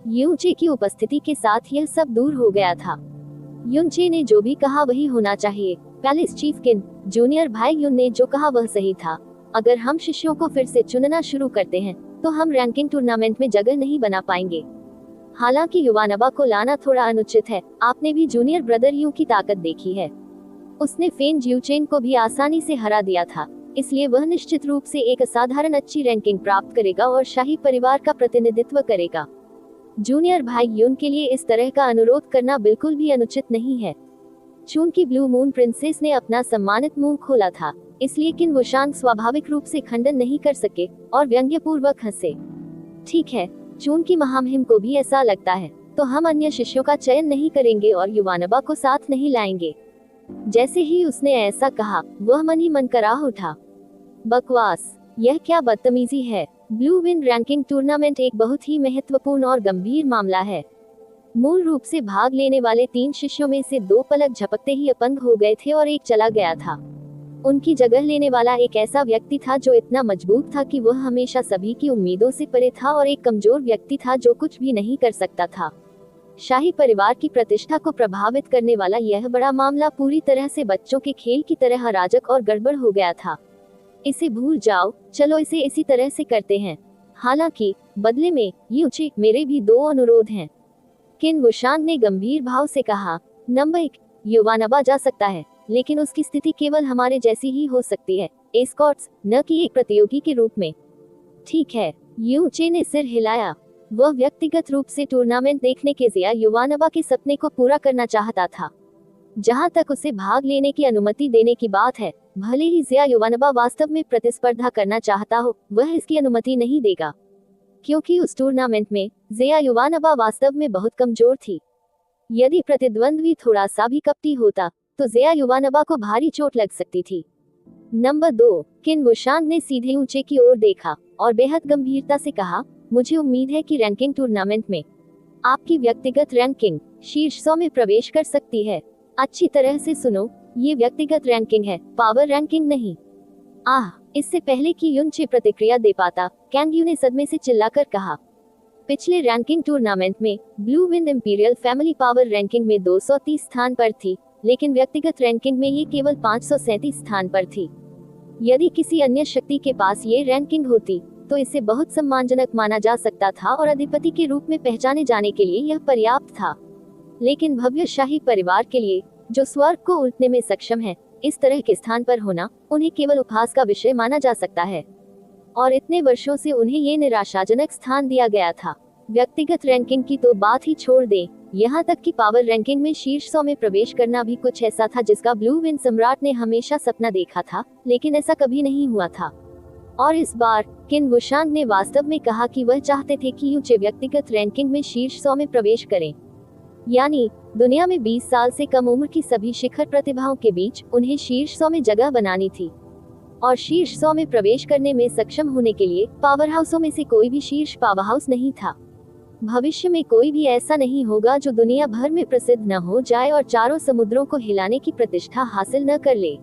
युनचे की उपस्थिति के साथ यह सब दूर हो गया था। युनचे ने जो भी कहा वही होना चाहिए। पैलेस चीफ किन जूनियर भाई युन ने जो कहा वह सही था। अगर हम शिष्यों को फिर से चुनना शुरू करते हैं तो हम रैंकिंग टूर्नामेंट में जगह नहीं बना पाएंगे। हालांकि युवानबा को लाना थोड़ा अनुचित है। आपने भी जूनियर ब्रदर यू की ताकत देखी है। उसने फेन जियूचेन को भी आसानी से हरा दिया था, इसलिए वह निश्चित रूप से एक असाधारण अच्छी रैंकिंग प्राप्त करेगा और शाही परिवार का प्रतिनिधित्व करेगा। जूनियर भाई युन के लिए इस तरह का अनुरोध करना बिल्कुल भी अनुचित नहीं है। चूंकि ब्लू मून प्रिंसेस ने अपना सम्मानित मुंह खोला था, इसलिए किन वुशांग स्वाभाविक रूप से खंडन नहीं कर सके और व्यंग्यपूर्वक हंसे। ठीक है, चूंकि महामहिम को भी ऐसा लगता है, तो हम अन्य शिष्यों का चयन नहीं करेंगे और युवानबा को साथ नहीं लाएंगे। जैसे ही उसने ऐसा कहा, वह मन ही मन कराह उठा। बकवास, यह क्या बदतमीजी है। ब्लू विंड रैंकिंग टूर्नामेंट एक बहुत ही महत्वपूर्ण और गंभीर मामला है। मूल रूप से भाग लेने वाले 3 शिष्यों में से 2 पलक झपकते ही अपंग हो गए थे और एक चला गया था। उनकी जगह लेने वाला एक ऐसा व्यक्ति था जो इतना मजबूत था कि वह हमेशा सभी की उम्मीदों से परे था और एक कमजोर व्यक्ति था जो कुछ भी नहीं कर सकता था। शाही परिवार की प्रतिष्ठा को प्रभावित करने वाला यह बड़ा मामला पूरी तरह से बच्चों के खेल की तरह अराजक और गड़बड़ हो गया था। इसे भूल जाओ, चलो इसे इसी तरह से करते हैं। हालांकि बदले में युचे, मेरे भी 2 अनुरोध हैं। किन वुशांग ने गंभीर भाव से कहा। नंबर 1, युवानबा जा सकता है, लेकिन उसकी स्थिति केवल हमारे जैसी ही हो सकती है, एस्कॉर्ट्स, न कि एक प्रतियोगी के रूप में। ठीक है, युचे ने सिर हिलाया। वह व्यक्तिगत रूप से टूर्नामेंट देखने के ज़िया युवानबा के सपने को पूरा करना चाहता था। जहां तक उसे भाग लेने की अनुमति देने की बात है, भले ही ज़िया युवानबा वास्तव में प्रतिस्पर्धा करना चाहता हो, वह इसकी अनुमति नहीं देगा, क्योंकि उस टूर्नामेंट में ज़िया युवानबा वास्तव में बहुत कमजोर थी। यदि प्रतिद्वंद्वी थोड़ा सा भी कपटी होता तो ज़िया युवानबा को भारी चोट लग सकती थी। नंबर 2, किन वुशांग ने सीधे ऊंचे की ओर देखा और बेहद गंभीरता से कहा, मुझे उम्मीद है कि रैंकिंग टूर्नामेंट में आपकी व्यक्तिगत रैंकिंग शीर्ष 100 में प्रवेश कर सकती है। अच्छी तरह से सुनो, ये व्यक्तिगत रैंकिंग है, पावर रैंकिंग नहीं। इससे पहले कि युनचे प्रतिक्रिया दे पाता, कैंग यू ने सदमे से चिल्लाकर कहा, पिछले रैंकिंग टूर्नामेंट में blue wind imperial family power ranking में 230 स्थान पर थी, लेकिन व्यक्तिगत रैंकिंग में ये केवल 537 स्थान पर थी। यदि किसी अन्य शक्ति के पास ये रैंकिंग होती तो इसे बहुत सम्मानजनक माना जा सकता था और अधिपति के रूप में पहचाने जाने के लिए यह पर्याप्त था। लेकिन भव्य शाही परिवार के लिए, जो स्वर्ग को उल्टने में सक्षम है, इस तरह के स्थान पर होना उन्हें केवल उपहास का विषय माना जा सकता है। और इतने वर्षों से उन्हें ये निराशाजनक स्थान दिया गया था। व्यक्तिगत रैंकिंग की तो बात ही छोड़ दें, यहाँ तक कि पावर रैंकिंग में शीर्ष 100 में प्रवेश करना भी कुछ ऐसा था जिसका ब्लू विंड सम्राट ने हमेशा सपना देखा था, लेकिन ऐसा कभी नहीं हुआ था। और इस बार किन वुशांग ने वास्तव में कहा कि वह चाहते थे कि युचे व्यक्तिगत रैंकिंग में शीर्ष 100 में प्रवेश करें। यानी दुनिया में 20 साल से कम उम्र की सभी शिखर प्रतिभाओं के बीच उन्हें शीर्ष 100 में जगह बनानी थी। और शीर्ष 100 में प्रवेश करने में सक्षम होने के लिए पावर हाउसों में से कोई भी शीर्ष पावर हाउस नहीं था। भविष्य में कोई भी ऐसा नहीं होगा जो दुनिया भर में प्रसिद्ध न हो जाए और चारों समुद्रों को हिलाने की प्रतिष्ठा हासिल न कर ले।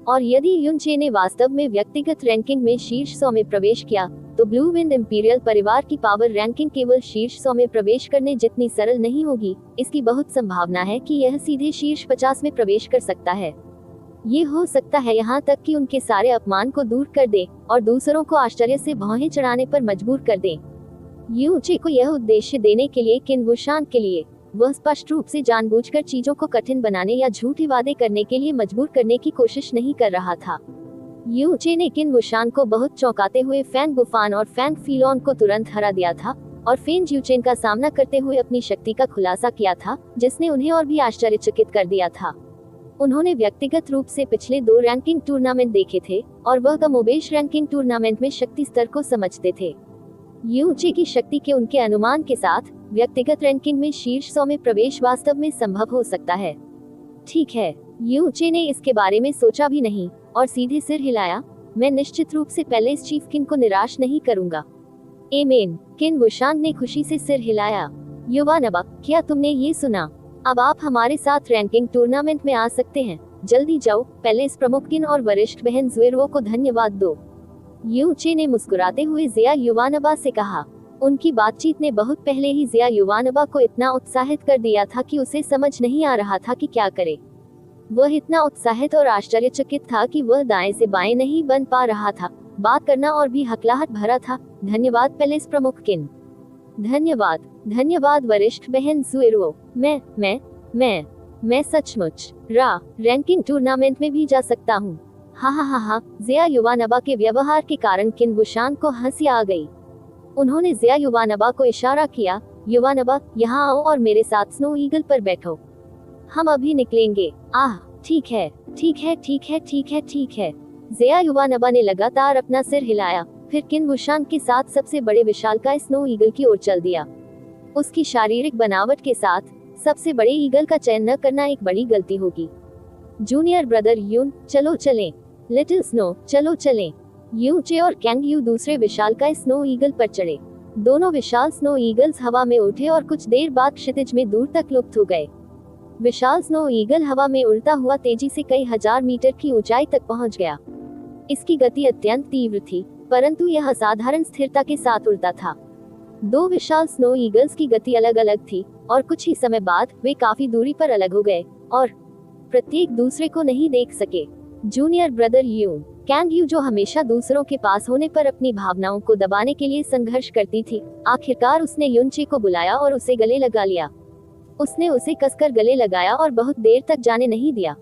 और यदि युनचे ने वास्तव में व्यक्तिगत रैंकिंग में शीर्ष 100 में प्रवेश किया तो ब्लू विंड इंपीरियल परिवार की पावर रैंकिंग केवल शीर्ष 100 में प्रवेश करने जितनी सरल नहीं होगी। इसकी बहुत संभावना है कि यह सीधे शीर्ष 50 में प्रवेश कर सकता है। ये हो सकता है यहाँ तक कि उनके सारे अपमान को दूर कर दे और दूसरों को आश्चर्य से भौहें चढ़ाने पर मजबूर कर दे। यूचे को यह उद्देश्य देने के लिए किन वुशान के लिए वह स्पष्ट रूप से जानबूझकर चीजों को कठिन बनाने या झूठे वादे करने के लिए मजबूर करने की कोशिश नहीं कर रहा था। यूचे ने किन वुशान को बहुत चौंकाते हुए फैंग बुफान और फैंग फीलोन को तुरंत हरा दिया था और फेन ज्यूचेन का सामना करते हुए अपनी शक्ति का खुलासा किया था, जिसने उन्हें और भी आश्चर्यचकित कर दिया था। उन्होंने व्यक्तिगत रूप से पिछले 2 रैंकिंग टूर्नामेंट देखे थे और वह कमोबेश रैंकिंग टूर्नामेंट में शक्ति स्तर को समझते थे। यूचे की शक्ति के उनके अनुमान के साथ व्यक्तिगत रैंकिंग में शीर्ष 100 में प्रवेश वास्तव में संभव हो सकता है। ठीक है, यूचे ने इसके बारे में सोचा भी नहीं और सीधे सिर हिलाया। मैं निश्चित रूप से पहले इस चीफ किंग को निराश नहीं करूंगा। एमेन, किन वुशान ने खुशी से सिर हिलाया। युवा नबा, क्या तुमने ये सुना? अब आप हमारे साथ रैंकिंग टूर्नामेंट में आ सकते हैं। जल्दी जाओ, पहले इस प्रमुख किन और वरिष्ठ बहन जुएरो को धन्यवाद दो। यूचे ने मुस्कुराते हुए जिया युवानबा से कहा। उनकी बातचीत ने बहुत पहले ही जिया युवानबा को इतना उत्साहित कर दिया था कि उसे समझ नहीं आ रहा था कि क्या करे। वह इतना उत्साहित और आश्चर्यचकित था कि वह दाएं से बाएं नहीं बन पा रहा था। बात करना और भी हकलाहट भरा था। धन्यवाद पैलेस प्रमुख किन। धन्यवाद वरिष्ठ बहन जुएरो। मैं सचमुच रैंकिंग टूर्नामेंट में भी जा सकता हूँ। हा। जिया युवानबा के व्यवहार के कारण किन वुशान को हंसी आ गई। उन्होंने जिया युवानबा को इशारा किया। युवानबा, यहाँ आओ और मेरे साथ स्नो ईगल पर बैठो। हम अभी निकलेंगे। आह, ठीक है। जिया युवानबा ने लगातार अपना सिर हिलाया, फिर किन वुशान के साथ सबसे बड़े विशालकाय स्नो ईगल की ओर चल दिया। उसकी शारीरिक बनावट के साथ सबसे बड़े ईगल का चयन न करना एक बड़ी गलती होगी। जूनियर ब्रदर यून, चलो चलें। लिटिल स्नो, चलो चलें। यूचे और कैंग यू दूसरे विशालकाय स्नो ईगल पर चढ़े। दोनों विशाल स्नो ईगल्स हवा में उठे और कुछ देर बाद क्षितिज में दूर तक लुप्त हो गए। विशाल स्नो ईगल हवा में उड़ता हुआ तेजी से कई हजार मीटर की ऊंचाई तक पहुंच गया। इसकी गति अत्यंत तीव्र थी, परंतु यह असाधारण स्थिरता के साथ उड़ता था। 2 विशाल स्नो ईगल्स की गति अलग अलग थी और कुछ ही समय बाद वे काफी दूरी पर अलग हो गए और प्रत्येक दूसरे को नहीं देख सके। Junior brother you, Kang you, जो हमेशा दूसरों के पास होने पर अपनी भावनाओं को दबाने के लिए संघर्ष करती थी, आखिरकार उसने युनचे को बुलाया और उसे गले लगा लिया। उसने उसे कसकर गले लगाया और बहुत देर तक जाने नहीं दिया।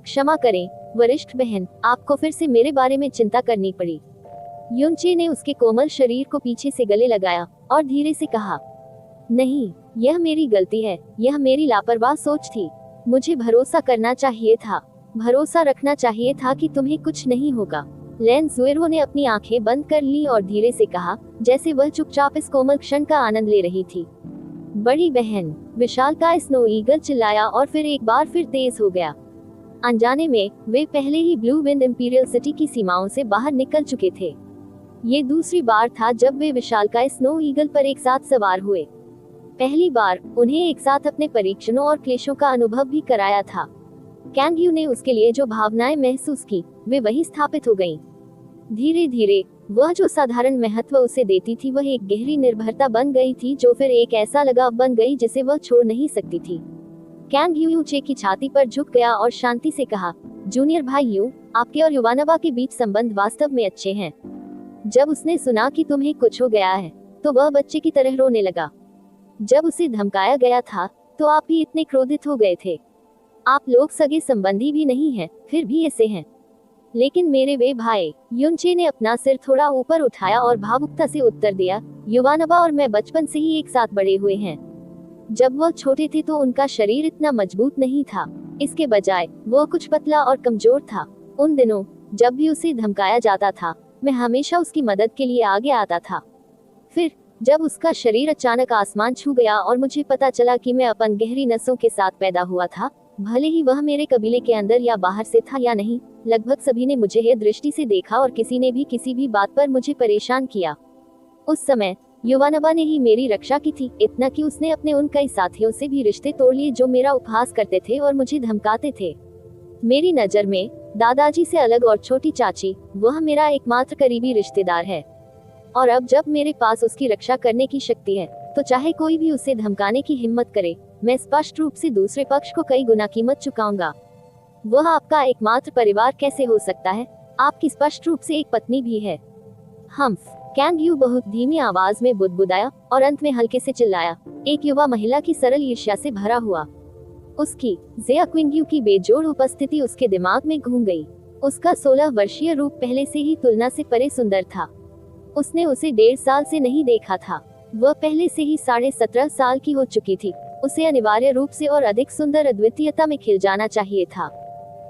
क्षमा करें वरिष्ठ बहन, आपको फिर से मेरे बारे में चिंता करनी पड़ी। युनचे ने उसके कोमल शरीर को पीछे से गले लगाया और धीरे से कहा, नहीं, यह मेरी गलती है, यह मेरी लापरवाह सोच थी। मुझे भरोसा करना चाहिए था, भरोसा रखना चाहिए था कि तुम्हें कुछ नहीं होगा। लैन जुएरो ने अपनी आंखें बंद कर ली और धीरे से कहा, जैसे वह चुपचाप इस कोमल क्षण का आनंद ले रही थी। बड़ी बहन, विशालकाय स्नो ईगल चिल्लाया और फिर एक बार फिर तेज हो गया। अनजाने में वे पहले ही ब्लू विंड इंपीरियल सिटी की सीमाओं से बाहर निकल चुके थे। ये दूसरी बार था जब वे विशालकाय स्नो ईगल पर एक साथ सवार हुए। पहली बार उन्हें एक साथ अपने परीक्षणों और क्लेशों का अनुभव भी कराया था। कैंग यू ने उसके लिए जो भावनाएं महसूस की, वे वहीं स्थापित हो गईं। धीरे धीरे वह जो साधारण महत्व उसे देती थी वह एक गहरी निर्भरता बन गई थी, जो फिर एक ऐसा लगाव बन गई जिसे वह छोड़ नहीं सकती थी। कैंग यू यूचे की छाती पर झुक गया और शांति से कहा, जूनियर भाई यू, आपके और युवानबा के बीच संबंध वास्तव में अच्छे हैं। जब उसने सुना कि तुम्हें कुछ हो गया है तो वह बच्चे की तरह रोने लगा। जब उसे धमकाया गया था तो आप भी इतने क्रोधित हो गए थे। आप लोग सगे संबंधी भी नहीं हैं, फिर भी ऐसे हैं। लेकिन मेरे वे भाई, युनचे ने अपना सिर थोड़ा ऊपर उठाया और भावुकता से उत्तर दिया, युवानबा और मैं बचपन से ही एक साथ बड़े हुए हैं। जब वह छोटे थे तो उनका शरीर इतना मजबूत नहीं था, इसके बजाय वह कुछ पतला और कमजोर था। उन दिनों जब भी उसे धमकाया जाता था, मैं हमेशा उसकी मदद के लिए आगे आता था। फिर जब उसका शरीर अचानक आसमान छू गया और मुझे पता चला कि मैं अपन गहरी नसों के साथ पैदा हुआ था, भले ही वह मेरे कबीले के अंदर या बाहर से था या नहीं, लगभग सभी ने मुझे ये दृष्टि से देखा और किसी ने भी किसी भी बात पर मुझे परेशान किया। उस समय युवानबा ने ही मेरी रक्षा की थी, इतना कि उसने अपने उन कई साथियों से भी रिश्ते तोड़ लिए जो मेरा उपहास करते थे और मुझे धमकाते थे। मेरी नजर में दादाजी से अलग और छोटी चाची, वह मेरा एकमात्र करीबी रिश्तेदार है। और अब जब मेरे पास उसकी रक्षा करने की शक्ति है, तो चाहे कोई भी उसे धमकाने की हिम्मत करे, मैं स्पष्ट रूप से दूसरे पक्ष को कई गुना कीमत चुकाऊंगा। वह आपका एकमात्र परिवार कैसे हो सकता है? आपकी स्पष्ट रूप से एक पत्नी भी है। हम्फ, कैंग यू बहुत धीमी आवाज में बुदबुदाया और अंत में हल्के से चिल्लाया, एक युवा महिला की सरल ईर्ष्या से भरा हुआ। उसकी ज़ेया क्विंगयू की बेजोड़ उपस्थिति उसके दिमाग में घूम गई। उसका 16 वर्षीय रूप पहले से ही तुलना से परे सुंदर था। उसने उसे 1.5 साल से नहीं देखा था। वह पहले से ही 17.5 साल की हो चुकी थी। उसे अनिवार्य रूप से और अधिक सुंदर अद्वितीयता में खिल जाना चाहिए था।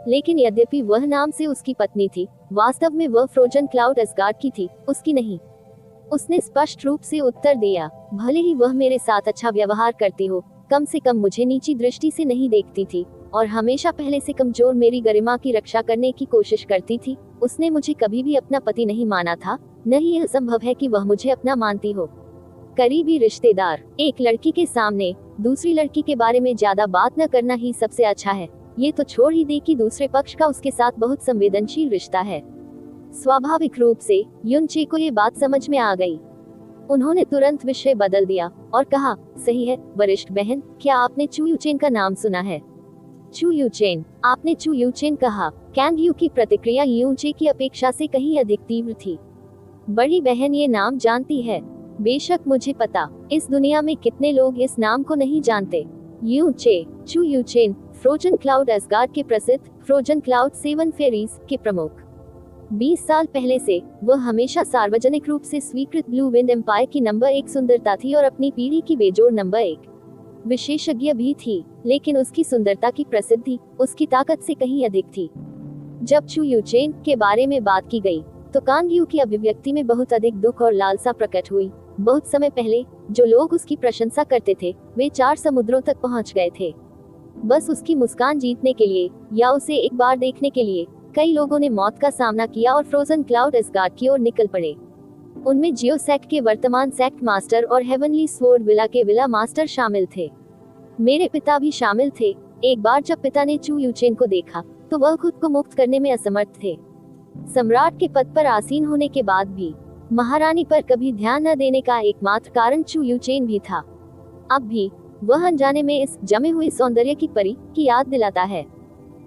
लेकिन यद्यपि वह नाम से उसकी पत्नी थी, वास्तव में वह फ्रोजन क्लाउड एस्गार्ड की थी, उसकी नहीं। उसने स्पष्ट रूप से उत्तर दिया, भले ही वह मेरे साथ अच्छा व्यवहार करती हो, कम से कम मुझे नीची दृष्टि से नहीं देखती थी और हमेशा पहले से कमजोर मेरी गरिमा की रक्षा करने की कोशिश करती थी। उसने मुझे कभी भी अपना पति नहीं माना था, न ही यह संभव है कि वह मुझे अपना मानती हो। करीबी रिश्तेदार, एक लड़की के सामने दूसरी लड़की के बारे में ज्यादा बात न करना ही सबसे अच्छा है। ये तो छोड़ ही दे कि दूसरे पक्ष का उसके साथ बहुत संवेदनशील रिश्ता है। स्वाभाविक रूप से युनचे को ये बात समझ में आ गई। उन्होंने तुरंत विषय बदल दिया और कहा, सही है वरिष्ठ बहन, क्या आपने चू यूचेन का नाम सुना है? चू यूचेन, आपने चू यूचेन कहा। कैंग यू की प्रतिक्रिया यूचे की अपेक्षा से कहीं अधिक तीव्र थी। बड़ी बहन ये नाम जानती है। बेशक मुझे पता, इस दुनिया में कितने लोग इस नाम को नहीं जानते। यूचे, चू यूचेन, फ्रोजन क्लाउड एस्गार्ड के प्रसिद्ध फ्रोजन क्लाउड 7 फेरीज के प्रमुख। 20 साल पहले से वह हमेशा सार्वजनिक रूप से स्वीकृत ब्लू विंड एम्पायर की नंबर 1 सुंदरता थी और अपनी पीढ़ी की बेजोड़ नंबर 1 विशेषज्ञ भी थी। लेकिन उसकी सुंदरता की प्रसिद्धि उसकी ताकत से कहीं अधिक थी। जब चू यूचेन के बारे में बात की गई, तो कांग यू की अभिव्यक्ति में बहुत अधिक दुख और लालसा प्रकट हुई। बहुत समय पहले जो लोग उसकी प्रशंसा करते थे, वे 4 समुद्रों तक पहुंच गए थे। बस उसकी मुस्कान जीतने के लिए या उसे एक बार देखने के लिए कई लोगों ने मौत का सामना किया और फ्रोजन क्लाउड एस्गार्ड की ओर निकल पड़े। उनमें जियो सेक्ट के वर्तमान सेक्ट मास्टर और हेवनली स्वॉर्ड विला के विला मास्टर शामिल थे। मेरे पिता भी शामिल थे। एक बार जब पिता ने चू यूचेन को देखा, तो वह खुद को मुक्त करने में असमर्थ थे। सम्राट के पद पर आसीन होने के बाद भी महारानी पर कभी ध्यान न देने का एकमात्र कारण चू यूचेन भी था। अब भी वह अनजाने में इस जमे हुए सौंदर्य की परी की याद दिलाता है।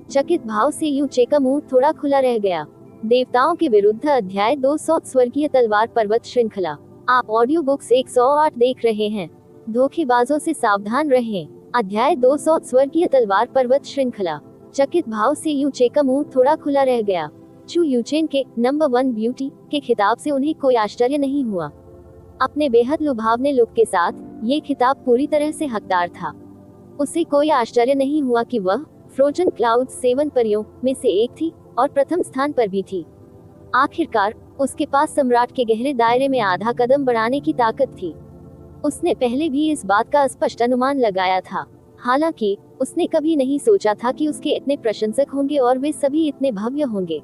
चकित भाव से यूचे का मुंह थोड़ा खुला रह गया। देवताओं के विरुद्ध अध्याय 200 स्वर्गीय तलवार पर्वत श्रृंखला। आप ऑडियो बुक्स 108 देख रहे हैं। धोखेबाजों से सावधान रहें। अध्याय 200 स्वर्गीय तलवार पर्वत श्रृंखला। चकित भाव से यूचे का मुंह थोड़ा खुला रह गया। चू यूचेन के नंबर 1 ब्यूटी के खिताब से उन्हें कोई आश्चर्य नहीं हुआ। अपने बेहद लुभावने लुक के साथ ये खिताब पूरी तरह से हकदार था। उसे कोई आश्चर्य नहीं हुआ कि वह फ्रोजन क्लाउड 7 परियों में से एक थी और प्रथम स्थान पर भी थी। आखिरकार उसके पास सम्राट के गहरे दायरे में आधा कदम बढ़ाने की ताकत थी। उसने पहले भी इस बात का स्पष्ट अनुमान लगाया था। हालांकि उसने कभी नहीं सोचा था कि उसके इतने प्रशंसक होंगे और वे सभी इतने भव्य होंगे।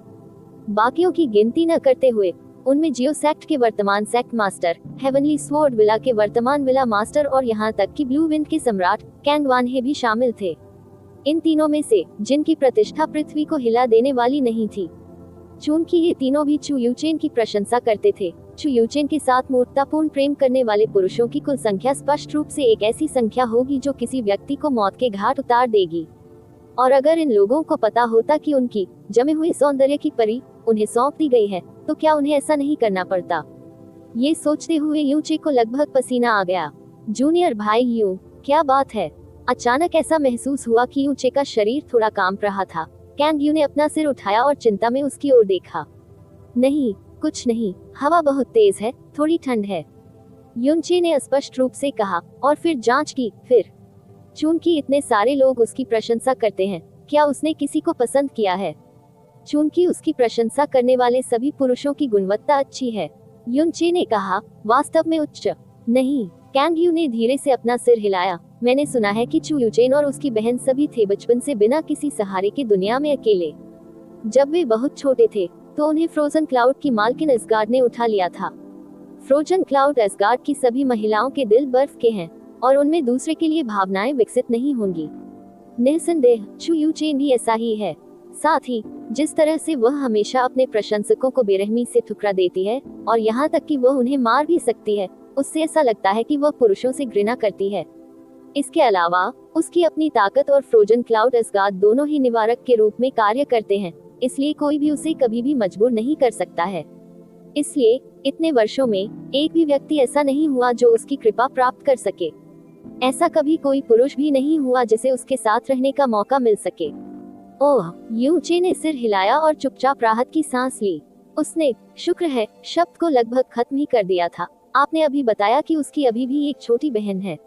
बाकियों की गिनती न करते हुए उनमें जियो सेक्ट के वर्तमान sect master, heavenly sword villa के वर्तमान विला मास्टर और यहाँ तक कि ब्लू विंड के सम्राट कैंग वानहे भी शामिल थे। इन तीनों में से जिनकी प्रतिष्ठा पृथ्वी को हिला देने वाली नहीं थी। चूंकि ये तीनों भी चू यूचेन की प्रशंसा करते थे, चू यूचेन के साथ मूर्खतापूर्ण प्रेम करने वाले पुरुषों की कुल संख्या स्पष्ट रूप से एक ऐसी संख्या होगी जो किसी व्यक्ति को मौत के घाट उतार देगी। और अगर इन लोगों को पता होता कि उनकी जमे हुए सौंदर्य की परी उन्हें सौंप दी गई है, तो क्या उन्हें ऐसा नहीं करना पड़ता? ये सोचते हुए यूचे को लगभग पसीना आ गया। जूनियर भाई यू, क्या बात है? अचानक ऐसा महसूस हुआ कि यूचे का शरीर थोड़ा कांप रहा था। कैंग यू ने अपना सिर उठाया और चिंता में उसकी ओर देखा। नहीं, कुछ नहीं, हवा बहुत तेज है, थोड़ी ठंड है, यूचे ने स्पष्ट रूप से कहा और फिर जांच की। फिर चूंकि इतने सारे लोग उसकी प्रशंसा करते हैं, क्या उसने किसी को पसंद किया है? चूंकि उसकी प्रशंसा करने वाले सभी पुरुषों की गुणवत्ता अच्छी है, यूचे ने कहा। वास्तव में उच्च नहीं। कैंग यू ने धीरे से अपना सिर हिलाया। मैंने सुना है कि चू यूचेन और उसकी बहन सभी थे बचपन से बिना किसी सहारे के दुनिया में अकेले। जब वे बहुत छोटे थे तो उन्हें फ्रोजन क्लाउड की मालकिन एस्गार्ड ने उठा लिया था। फ्रोजन क्लाउड एस्गार्ड की सभी महिलाओं के दिल बर्फ के हैं और उनमें दूसरे के लिए भावनाएं विकसित नहीं होंगी। निस्संदेह चू यूचेन भी ऐसा ही है। साथ ही जिस तरह से वह हमेशा अपने प्रशंसकों को बेरहमी से ठुकरा देती है और यहाँ तक कि वह उन्हें मार भी सकती है, उससे ऐसा लगता है कि वह पुरुषों से घृणा करती है। इसके अलावा उसकी अपनी ताकत और फ्रोजन क्लाउड असगार्ड दोनों ही निवारक के रूप में कार्य करते हैं, इसलिए कोई भी उसे कभी भी मजबूर नहीं कर सकता है। इसलिए इतने वर्षों में एक भी व्यक्ति ऐसा नहीं हुआ जो उसकी कृपा प्राप्त कर सके। ऐसा कभी कोई पुरुष भी नहीं हुआ जिसे उसके साथ रहने का मौका मिल सके। ओह, यू चे ने सिर हिलाया और चुपचाप राहत की सांस ली। उसने शुक्र है शब्द को लगभग खत्म ही कर दिया था। आपने अभी बताया कि उसकी अभी भी एक छोटी बहन है।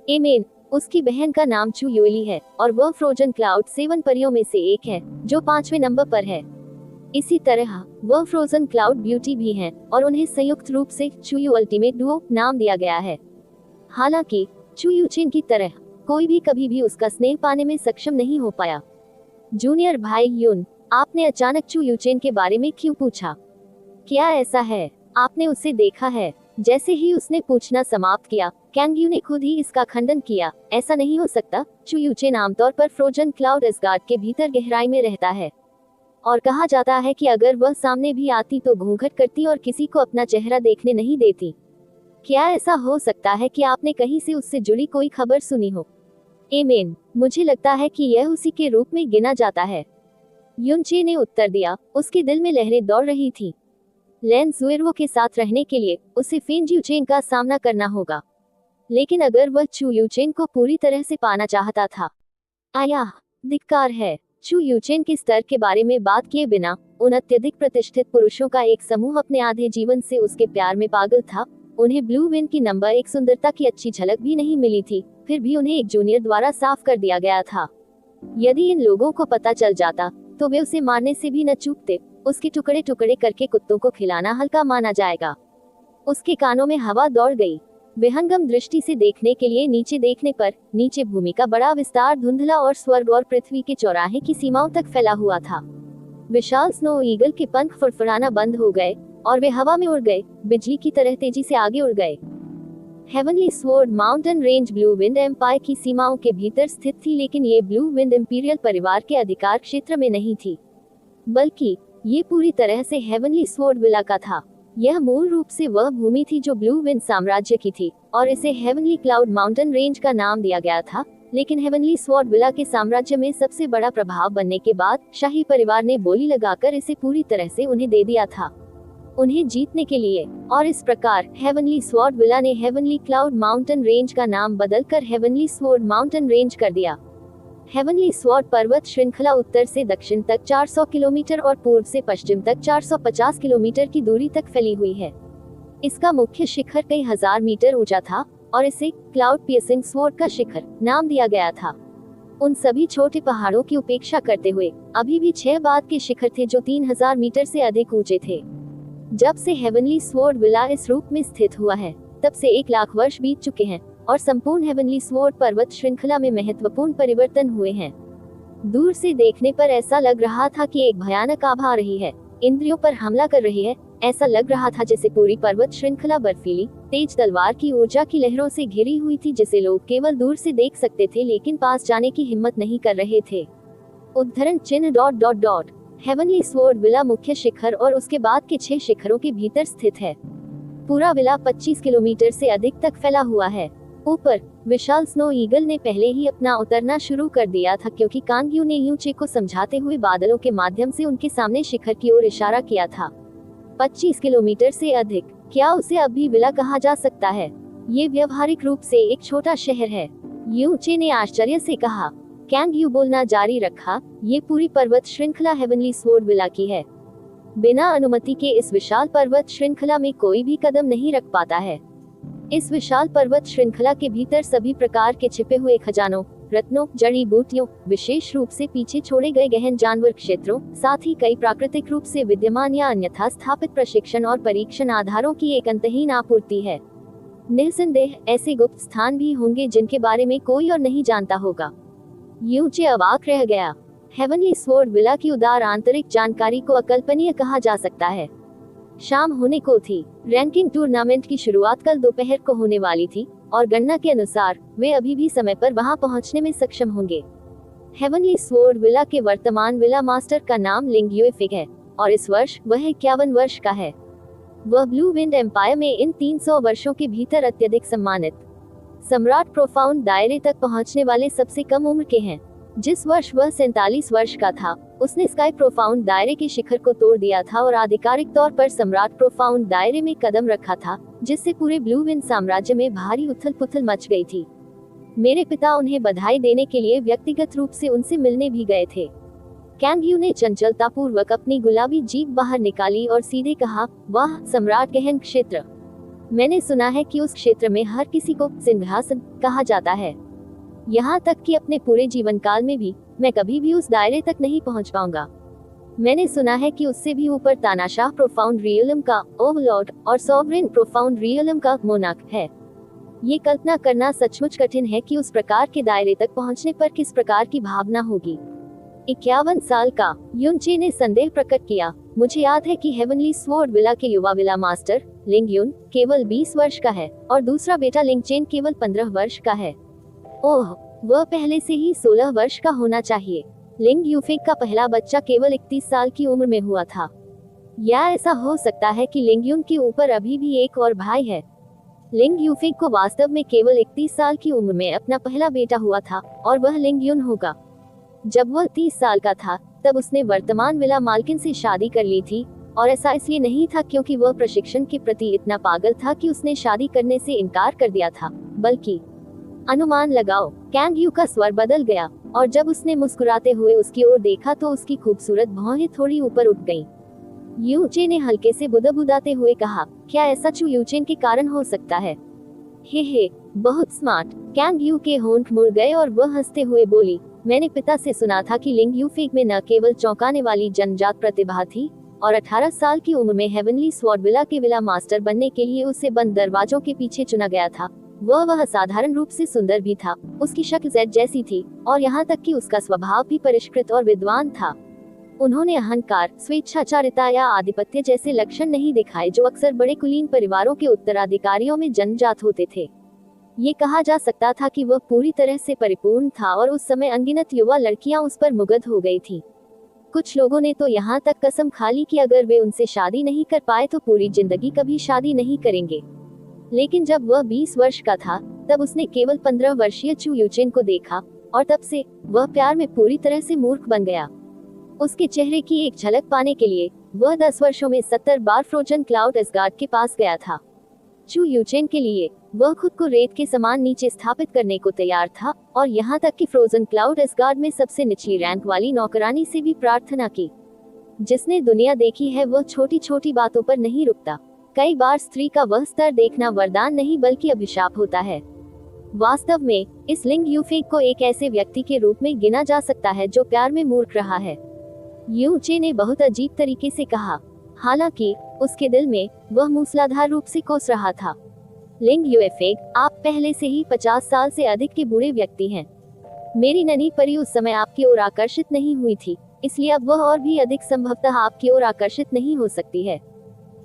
एमेन, उसकी बहन का नाम चू युली है और वह फ्रोजन क्लाउड 7 परियों में से एक है जो 5वें नंबर पर है। इसी तरह वह फ्रोजन क्लाउड ब्यूटी भी हैं और उन्हें संयुक्त रूप से चूयू अल्टीमेट डुओ नाम दिया गया है। हालांकि चू यूचेन की तरह कोई भी कभी भी उसका स्नेह पाने में सक्षम नहीं हो पाया। जूनियर भाई युन, आपने अचानक चू यूचेन के बारे में क्यों पूछा? क्या ऐसा है? आपने उसे देखा है? जैसे ही उसने पूछना समाप्त किया, कैंग ने खुद ही इसका खंडन किया। ऐसा नहीं हो सकता। चू यूचेन आमतौर पर फ्रोजन क्लाउड असगार्ड के भीतर गहराई में रहता है और कहा जाता है कि अगर वह सामने भी आती तो घूंघट करती और किसी को अपना चेहरा देखने नहीं देती। क्या ऐसा हो सकता है कि आपने कहीं से उससे जुड़ी कोई खबर सुनी हो? एमेन, मुझे लगता है कि यह उसी के रूप में गिना जाता है। युनचे ने उत्तर दिया। उसके दिल में लहरें दौड़ रही थीं। लैन जुएरो के साथ रहने के लिए उसे फेन यूचेन का सामना करना होगा, लेकिन अगर वह चू यूचेन को पूरी तरह से पाना चाहता था, आया धिक्कार है। चू यूचेन के स्तर के बारे में बात किए बिना उन अत्यधिक प्रतिष्ठित पुरुषों का एक समूह अपने आधे जीवन से उसके प्यार में पागल था। उन्हें ब्लू विन की नंबर 1 सुंदरता की अच्छी झलक भी नहीं मिली थी, फिर भी उन्हें एक जूनियर द्वारा साफ कर दिया गया था। यदि इन लोगों को पता चल जाता तो वे उसे मारने से भी न चूकते। उसके टुकड़े टुकड़े करके कुत्तों को खिलाना हल्का माना जाएगा। उसके कानों में हवा दौड़ गई। विहंगम दृष्टि से देखने के लिए नीचे देखने पर नीचे भूमि का बड़ा विस्तार धुंधला और स्वर्ग और पृथ्वी के चौराहे की सीमाओं तक फैला हुआ था। विशाल स्नो ईगल के पंख फड़फड़ाना बंद हो गए और वे हवा में उड़ गए, बिजली की तरह तेजी से आगे उड़ गए। Heavenly sword mountain range blue wind empire की सीमाओं के भीतर स्थित थी, लेकिन ये ब्लू विंड इंपीरियल परिवार के अधिकार क्षेत्र में नहीं थी, बल्कि ये पूरी तरह से हेवनली स्वॉर्ड विला का था। यह मूल रूप से वह भूमि थी जो ब्लू विंड साम्राज्य की थी और इसे हेवनली क्लाउड माउंटेन रेंज का नाम दिया गया था। लेकिन हेवनली स्वॉर्ड विला के साम्राज्य में सबसे बड़ा प्रभाव बनने के बाद शाही परिवार ने बोली लगाकर इसे पूरी तरह से उन्हें दे दिया था, उन्हें जीतने के लिए। और इस प्रकार हेवनली स्वॉर्ड विला ने हेवनली क्लाउड माउंटेन रेंज का नाम बदलकर हेवनली स्वॉर्ड माउंटेन रेंज कर दिया। हेवनली स्वॉर्ड पर्वत श्रृंखला उत्तर से दक्षिण तक 400 किलोमीटर और पूर्व से पश्चिम तक 450 किलोमीटर की दूरी तक फैली हुई है। इसका मुख्य शिखर कई हजार मीटर ऊंचा था और इसे क्लाउड पियर्सिंग स्वॉर्ड का शिखर नाम दिया गया था। उन सभी छोटे पहाड़ों की उपेक्षा करते हुए अभी भी 6 बाद के शिखर थे जो 3000 मीटर से अधिक ऊंचे थे। जब से हेवनली स्वॉर्ड विला इस रूप में स्थित हुआ है, तब से 1 लाख वर्ष बीत चुके हैं और संपूर्ण हेवनली स्वॉर्ड पर्वत श्रृंखला में महत्वपूर्ण परिवर्तन हुए हैं। दूर से देखने पर ऐसा लग रहा था कि एक भयानक आभा आ रही है, इंद्रियों पर हमला कर रही है। ऐसा लग रहा था जैसे पूरी पर्वत श्रृंखला बर्फीली, तेज तलवार की ऊर्जा की लहरों से घिरी हुई थी, जिसे लोग केवल दूर से देख सकते थे लेकिन पास जाने की हिम्मत नहीं कर रहे थे। उद्धरण चिन्ह ... हेवनली स्वॉर्ड विला मुख्य शिखर और उसके बाद के 6 शिखरों के भीतर स्थित है। पूरा विला 25 किलोमीटर से अधिक तक फैला हुआ है। ऊपर विशाल स्नो ईगल ने पहले ही अपना उतरना शुरू कर दिया था, क्योंकि कांग्यू ने यूचे को समझाते हुए बादलों के माध्यम से उनके सामने शिखर की ओर इशारा किया था। 25 किलोमीटर से अधिक, क्या उसे अब भी विला कहा जा सकता है? ये व्यवहारिक रूप से एक छोटा शहर है, यूचे ने आश्चर्य से कहा। कैंग बोलना जारी रखा, ये पूरी पर्वत श्रृंखला हेवनली स्वॉर्ड विला की है। बिना अनुमति के इस विशाल पर्वत श्रृंखला में कोई भी कदम नहीं रख पाता है। इस विशाल पर्वत श्रृंखला के भीतर सभी प्रकार के छिपे हुए खजानों, रत्नों, जड़ी बूटियों, विशेष रूप से पीछे छोड़े गए गहन जानवर क्षेत्रों, साथ ही कई प्राकृतिक रूप से विद्यमान या अन्यथा स्थापित प्रशिक्षण और परीक्षण आधारों की एक अंतहीन आपूर्ति है। निस्संदेह ऐसे गुप्त स्थान भी होंगे जिनके बारे में कोई और नहीं जानता होगा। यूचे अवाक रह गया। हेवनली स्वॉर्ड विला की उदार आंतरिक जानकारी को अकल्पनीय कहा जा सकता है। शाम होने को थी। रैंकिंग टूर्नामेंट की शुरुआत कल दोपहर को होने वाली थी और गणना के अनुसार वे अभी भी समय पर वहां पहुंचने में सक्षम होंगे। हेवनली स्वॉर्ड विला के वर्तमान विला मास्टर का नाम लिंग युएफिग है और इस वर्ष वह 51 वर्ष का है। वह ब्लू विंड एम्पायर में इन 300 वर्षों के भीतर अत्यधिक सम्मानित सम्राट प्रोफाउंड दायरे तक पहुंचने वाले सबसे कम उम्र के हैं। जिस वर्ष वह 47 वर्ष का था, उसने स्काई प्रोफाउंड दायरे के शिखर को तोड़ दिया था और आधिकारिक तौर पर सम्राट प्रोफाउंड दायरे में कदम रखा था, जिससे पूरे ब्लू विंड साम्राज्य में भारी उथल-पुथल मच गई थी। मेरे पिता उन्हें बधाई देने के लिए व्यक्तिगत रूप से उनसे मिलने भी गए थे। कैंग यू ने चंचलतापूर्वक अपनी गुलाबी जीभ बाहर निकाली और सीधे कहा, वाह, सम्राट गहन क्षेत्र। मैंने सुना है कि उस क्षेत्र में हर किसी को सिंहासन कहा जाता है। यहाँ तक कि अपने पूरे जीवन काल में भी मैं कभी भी उस दायरे तक नहीं पहुँच पाऊंगा। मैंने सुना है कि उससे भी ऊपर तानाशाह प्रोफाउंड रियलम का ओवरलॉर्ड और सॉवरेन प्रोफाउंड रियलम का मोनार्क है। ये कल्पना करना सचमुच कठिन है कि उस प्रकार के दायरे तक पहुंचने पर किस प्रकार की भावना होगी। 51 साल का युनचे ने संदेह प्रकट किया। मुझे याद है कि हेवनली स्वॉर्ड विला के युवा विला मास्टर लिंग युन केवल 20 वर्ष का है और दूसरा बेटा लिंग चेन केवल 15 वर्ष का है। ओह, वह पहले से ही 16 वर्ष का होना चाहिए। लिंग यूफिग का पहला बच्चा केवल 31 साल की उम्र में हुआ था। या ऐसा हो सकता है कि लिंग युन के ऊपर अभी भी एक और भाई है। लिंग यूफिग को वास्तव में केवल 31 साल की उम्र में अपना पहला बेटा हुआ था और वह लिंग युन होगा। जब वह 30 साल का था, तब उसने वर्तमान विला मालकिन से शादी कर ली थी और ऐसा इसलिए नहीं था क्योंकि वह प्रशिक्षण के प्रति इतना पागल था कि उसने शादी करने से इनकार कर दिया था, बल्कि अनुमान लगाओ, कैंग यू का स्वर बदल गया और जब उसने मुस्कुराते हुए उसकी ओर देखा तो उसकी खूबसूरत भौहें थोड़ी ऊपर उठ गईं। यूचे ने हल्के से बुदबुदाते हुए कहा, क्या ऐसा चू यूचेन के कारण हो सकता है? हे, बहुत स्मार्ट। कैंग यू के होंठ मुड़ गए और वह हंसते हुए बोली, मैंने पिता से सुना था कि लिंग यूफिग में न केवल चौंकाने वाली जन्मजात प्रतिभा थी और 18 साल की उम्र में हेवनली स्वॉर्ड विला के विला मास्टर बनने के लिए उसे बंद दरवाजों के पीछे चुना गया था। वह साधारण रूप से सुंदर भी था, उसकी शक्ल जेड जैसी थी और यहाँ तक कि उसका स्वभाव भी परिष्कृत और विद्वान था। उन्होंने अहंकार, स्वेच्छाचारिता या आधिपत्य जैसे लक्षण नहीं दिखाए जो अक्सर बड़े कुलीन परिवारों के उत्तराधिकारियों में जन्मजात होते थे। ये कहा जा सकता था कि वह पूरी तरह से परिपूर्ण था और उस समय अनगिनत युवा लड़कियां उस पर मुग्ध हो गई थीं। कुछ लोगों ने तो यहाँ तक कसम खा ली कि अगर वे उनसे शादी नहीं कर पाए तो पूरी जिंदगी कभी शादी नहीं करेंगे। लेकिन जब वह 20 वर्ष का था, तब उसने केवल 15 वर्षीय चू यूचेन को देखा और तब से वह प्यार में पूरी तरह से मूर्ख बन गया। उसके चेहरे की एक झलक पाने के लिए वह 10 वर्षों में 70 बार फ्रोजन क्लाउड एस्गार्ड के पास गया था। चू यूचेन के लिए वह खुद को रेत के समान नीचे स्थापित करने को तैयार था और यहाँ तक कि फ्रोजन क्लाउड एस्गार्ड में सबसे निचली रैंक वाली नौकरानी से भी प्रार्थना की। जिसने दुनिया देखी है वह छोटी छोटी बातों पर नहीं रुकता। कई बार स्त्री का वह स्तर देखना वरदान नहीं बल्कि अभिशाप होता है। वास्तव में इस लिंग यूफिग को एक ऐसे व्यक्ति के रूप में गिना जा सकता है जो प्यार में मूर्ख रहा है। यूचे ने बहुत अजीब तरीके से कहा, हालांकि उसके दिल में वह मूसलाधार रूप से कोस रहा था। लिंग यूफिग, आप पहले से ही 50 साल से अधिक के बूढ़े व्यक्ति हैं। मेरी नन्ही परी उस समय आपकी ओर आकर्षित नहीं हुई थी, इसलिए अब वह और भी अधिक संभवतः आपकी ओर आकर्षित नहीं हो सकती है।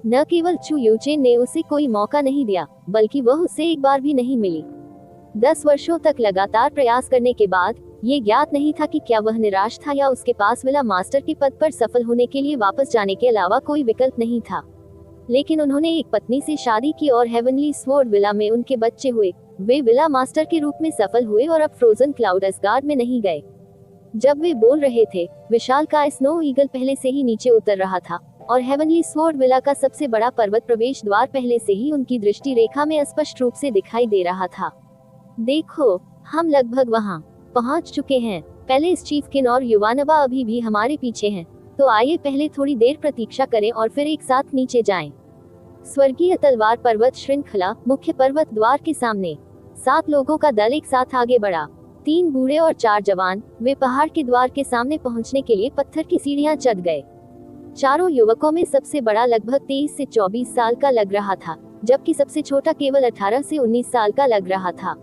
न केवल चू यूचेन ने उसे कोई मौका नहीं दिया, बल्कि वह उसे एक बार भी नहीं मिली। 10 वर्षों तक लगातार प्रयास करने के बाद ये ज्ञात नहीं था कि क्या वह निराश था या उसके पास विला मास्टर के पद पर सफल होने के लिए वापस जाने के अलावा कोई विकल्प नहीं था। लेकिन उन्होंने एक पत्नी से शादी की और हेवनली स्वॉर्ड विला में उनके बच्चे हुए। वे विला मास्टर के रूप में सफल हुए और अब फ्रोजन क्लाउड एस्गार्ड में नहीं गए। जब वे बोल रहे थे, विशालकाय स्नो ईगल पहले से ही नीचे उतर रहा था और हेवनली स्वॉर्ड विला का सबसे बड़ा पर्वत प्रवेश द्वार पहले से ही उनकी दृष्टि रेखा में स्पष्ट रूप से दिखाई दे रहा था। देखो, हम लगभग वहां पहुंच चुके हैं। पैलेस चीफकिन और युवानवा अभी भी हमारे पीछे हैं, तो आइए पहले थोड़ी देर प्रतीक्षा करें और फिर एक साथ नीचे जाएं। स्वर्गीय तलवार पर्वत श्रृंखला मुख्य पर्वत द्वार के सामने 7 लोगों का दल एक साथ आगे बढ़ा। 3 बूढ़े और 4 जवान। वे पहाड़ के द्वार के सामने पहुंचने के लिए पत्थर की सीढ़ियां चढ़ गए। चारों युवकों में सबसे बड़ा लगभग 23 से 24 साल का लग रहा था, जबकि सबसे छोटा केवल 18 से 19 साल का लग रहा था।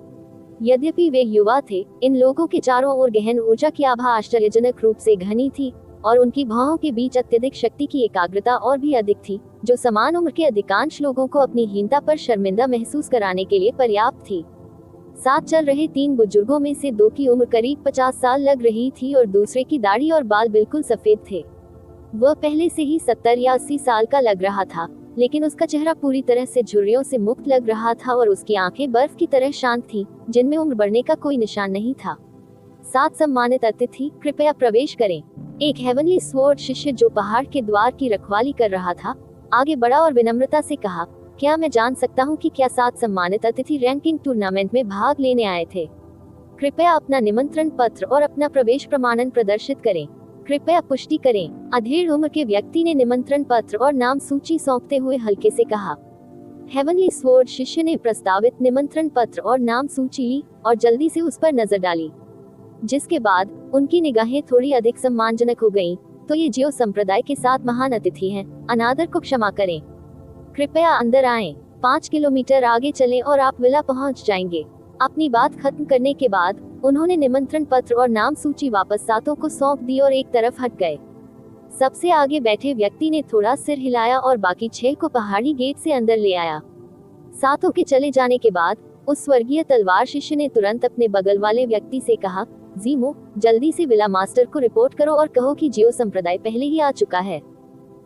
यद्यपि वे युवा थे, इन लोगों के चारों ओर गहन ऊर्जा की आभा आश्चर्यजनक रूप से घनी थी और उनकी भौहों के बीच अत्यधिक शक्ति की एकाग्रता और भी अधिक थी, जो समान उम्र के अधिकांश लोगों को अपनी हीनता पर शर्मिंदा महसूस कराने के लिए पर्याप्त थी। साथ चल रहे 3 बुजुर्गों में से 2 की उम्र करीब 50 साल लग रही थी और दूसरे की दाढ़ी और बाल बिल्कुल सफेद थे। वह पहले से ही 70 या 80 साल का लग रहा था, लेकिन उसका चेहरा पूरी तरह से झुर्रियों से मुक्त लग रहा था और उसकी आंखें बर्फ की तरह शांत थीं, जिनमें उम्र बढ़ने का कोई निशान नहीं था। 7 सम्मानित अतिथि, कृपया प्रवेश करें। एक हेवनली स्वॉर्ड शिष्य जो पहाड़ के द्वार की रखवाली कर रहा था, आगे बढ़ा और विनम्रता से कहा, क्या मैं जान सकता हूं कि क्या 7 सम्मानित अतिथि रैंकिंग टूर्नामेंट में भाग लेने आए थे? कृपया अपना निमंत्रण पत्र और अपना प्रवेश प्रमाणन प्रदर्शित करें। कृपया पुष्टि करें। अधेड़ उम्र के व्यक्ति ने निमंत्रण पत्र और नाम सूची सौंपते हुए हल्के से कहा। हेवनली स्वॉर्ड शिष्य ने प्रस्तावित निमंत्रण पत्र और नाम सूची ली और जल्दी से उस पर नजर डाली, जिसके बाद उनकी निगाहें थोड़ी अधिक सम्मानजनक हो गईं। तो ये जियो संप्रदाय के 7 महान अतिथि हैं, अनादर को क्षमा करें। कृपया अंदर आएं। 5 किलोमीटर आगे चलें और आप विला पहुंच जाएंगे। अपनी बात खत्म करने के बाद उन्होंने निमंत्रण पत्र और नाम सूची वापस सातों को सौंप दी और एक तरफ हट गए। सबसे आगे बैठे व्यक्ति ने थोड़ा सिर हिलाया और बाकी 6 को पहाड़ी गेट से अंदर ले आया। सातों के चले जाने के बाद उस स्वर्गीय तलवार शिष्य ने तुरंत अपने बगल वाले व्यक्ति से कहा, जीमो, जल्दी से विला मास्टर को रिपोर्ट करो और कहो कि जियो संप्रदाय पहले ही आ चुका है।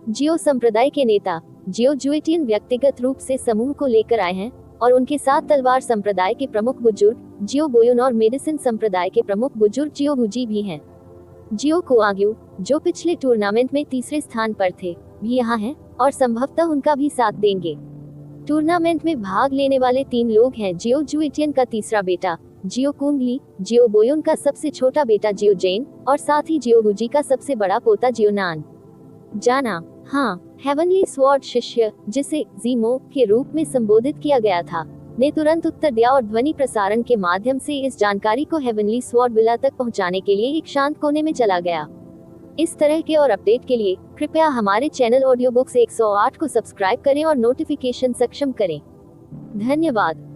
जियो संप्रदाय के नेता जियो जुएटियन व्यक्तिगत रूप से समूह को लेकर आए हैं और उनके साथ तलवार संप्रदाय के प्रमुख बुजुर्ग जियो बोयुन और मेडिसिन संप्रदाय के प्रमुख बुजुर्ग जियो हुजी भी हैं। जियो कुआग्यू, जो पिछले टूर्नामेंट में तीसरे स्थान पर थे, भी यहाँ हैं और संभवतः उनका भी साथ देंगे। टूर्नामेंट में भाग लेने वाले 3 लोग हैं, जियो जुएटियन का तीसरा बेटा जियो कुंगली, जियो बोयुन का सबसे छोटा बेटा जियो जेन और साथ ही जियो हुजी का सबसे बड़ा पोता जियो नान। जाना? हाँ। हेवनली स्वॉर्ड शिष्य, जिसे जीमो के रूप में संबोधित किया गया था, ने तुरंत उत्तर दिया और ध्वनि प्रसारण के माध्यम से इस जानकारी को हेवनली स्वॉर्ड विला तक पहुंचाने के लिए एक शांत कोने में चला गया। इस तरह के और अपडेट के लिए कृपया हमारे चैनल ऑडियो बुक्स 108 को सब्सक्राइब करें और नोटिफिकेशन सक्षम करें। धन्यवाद।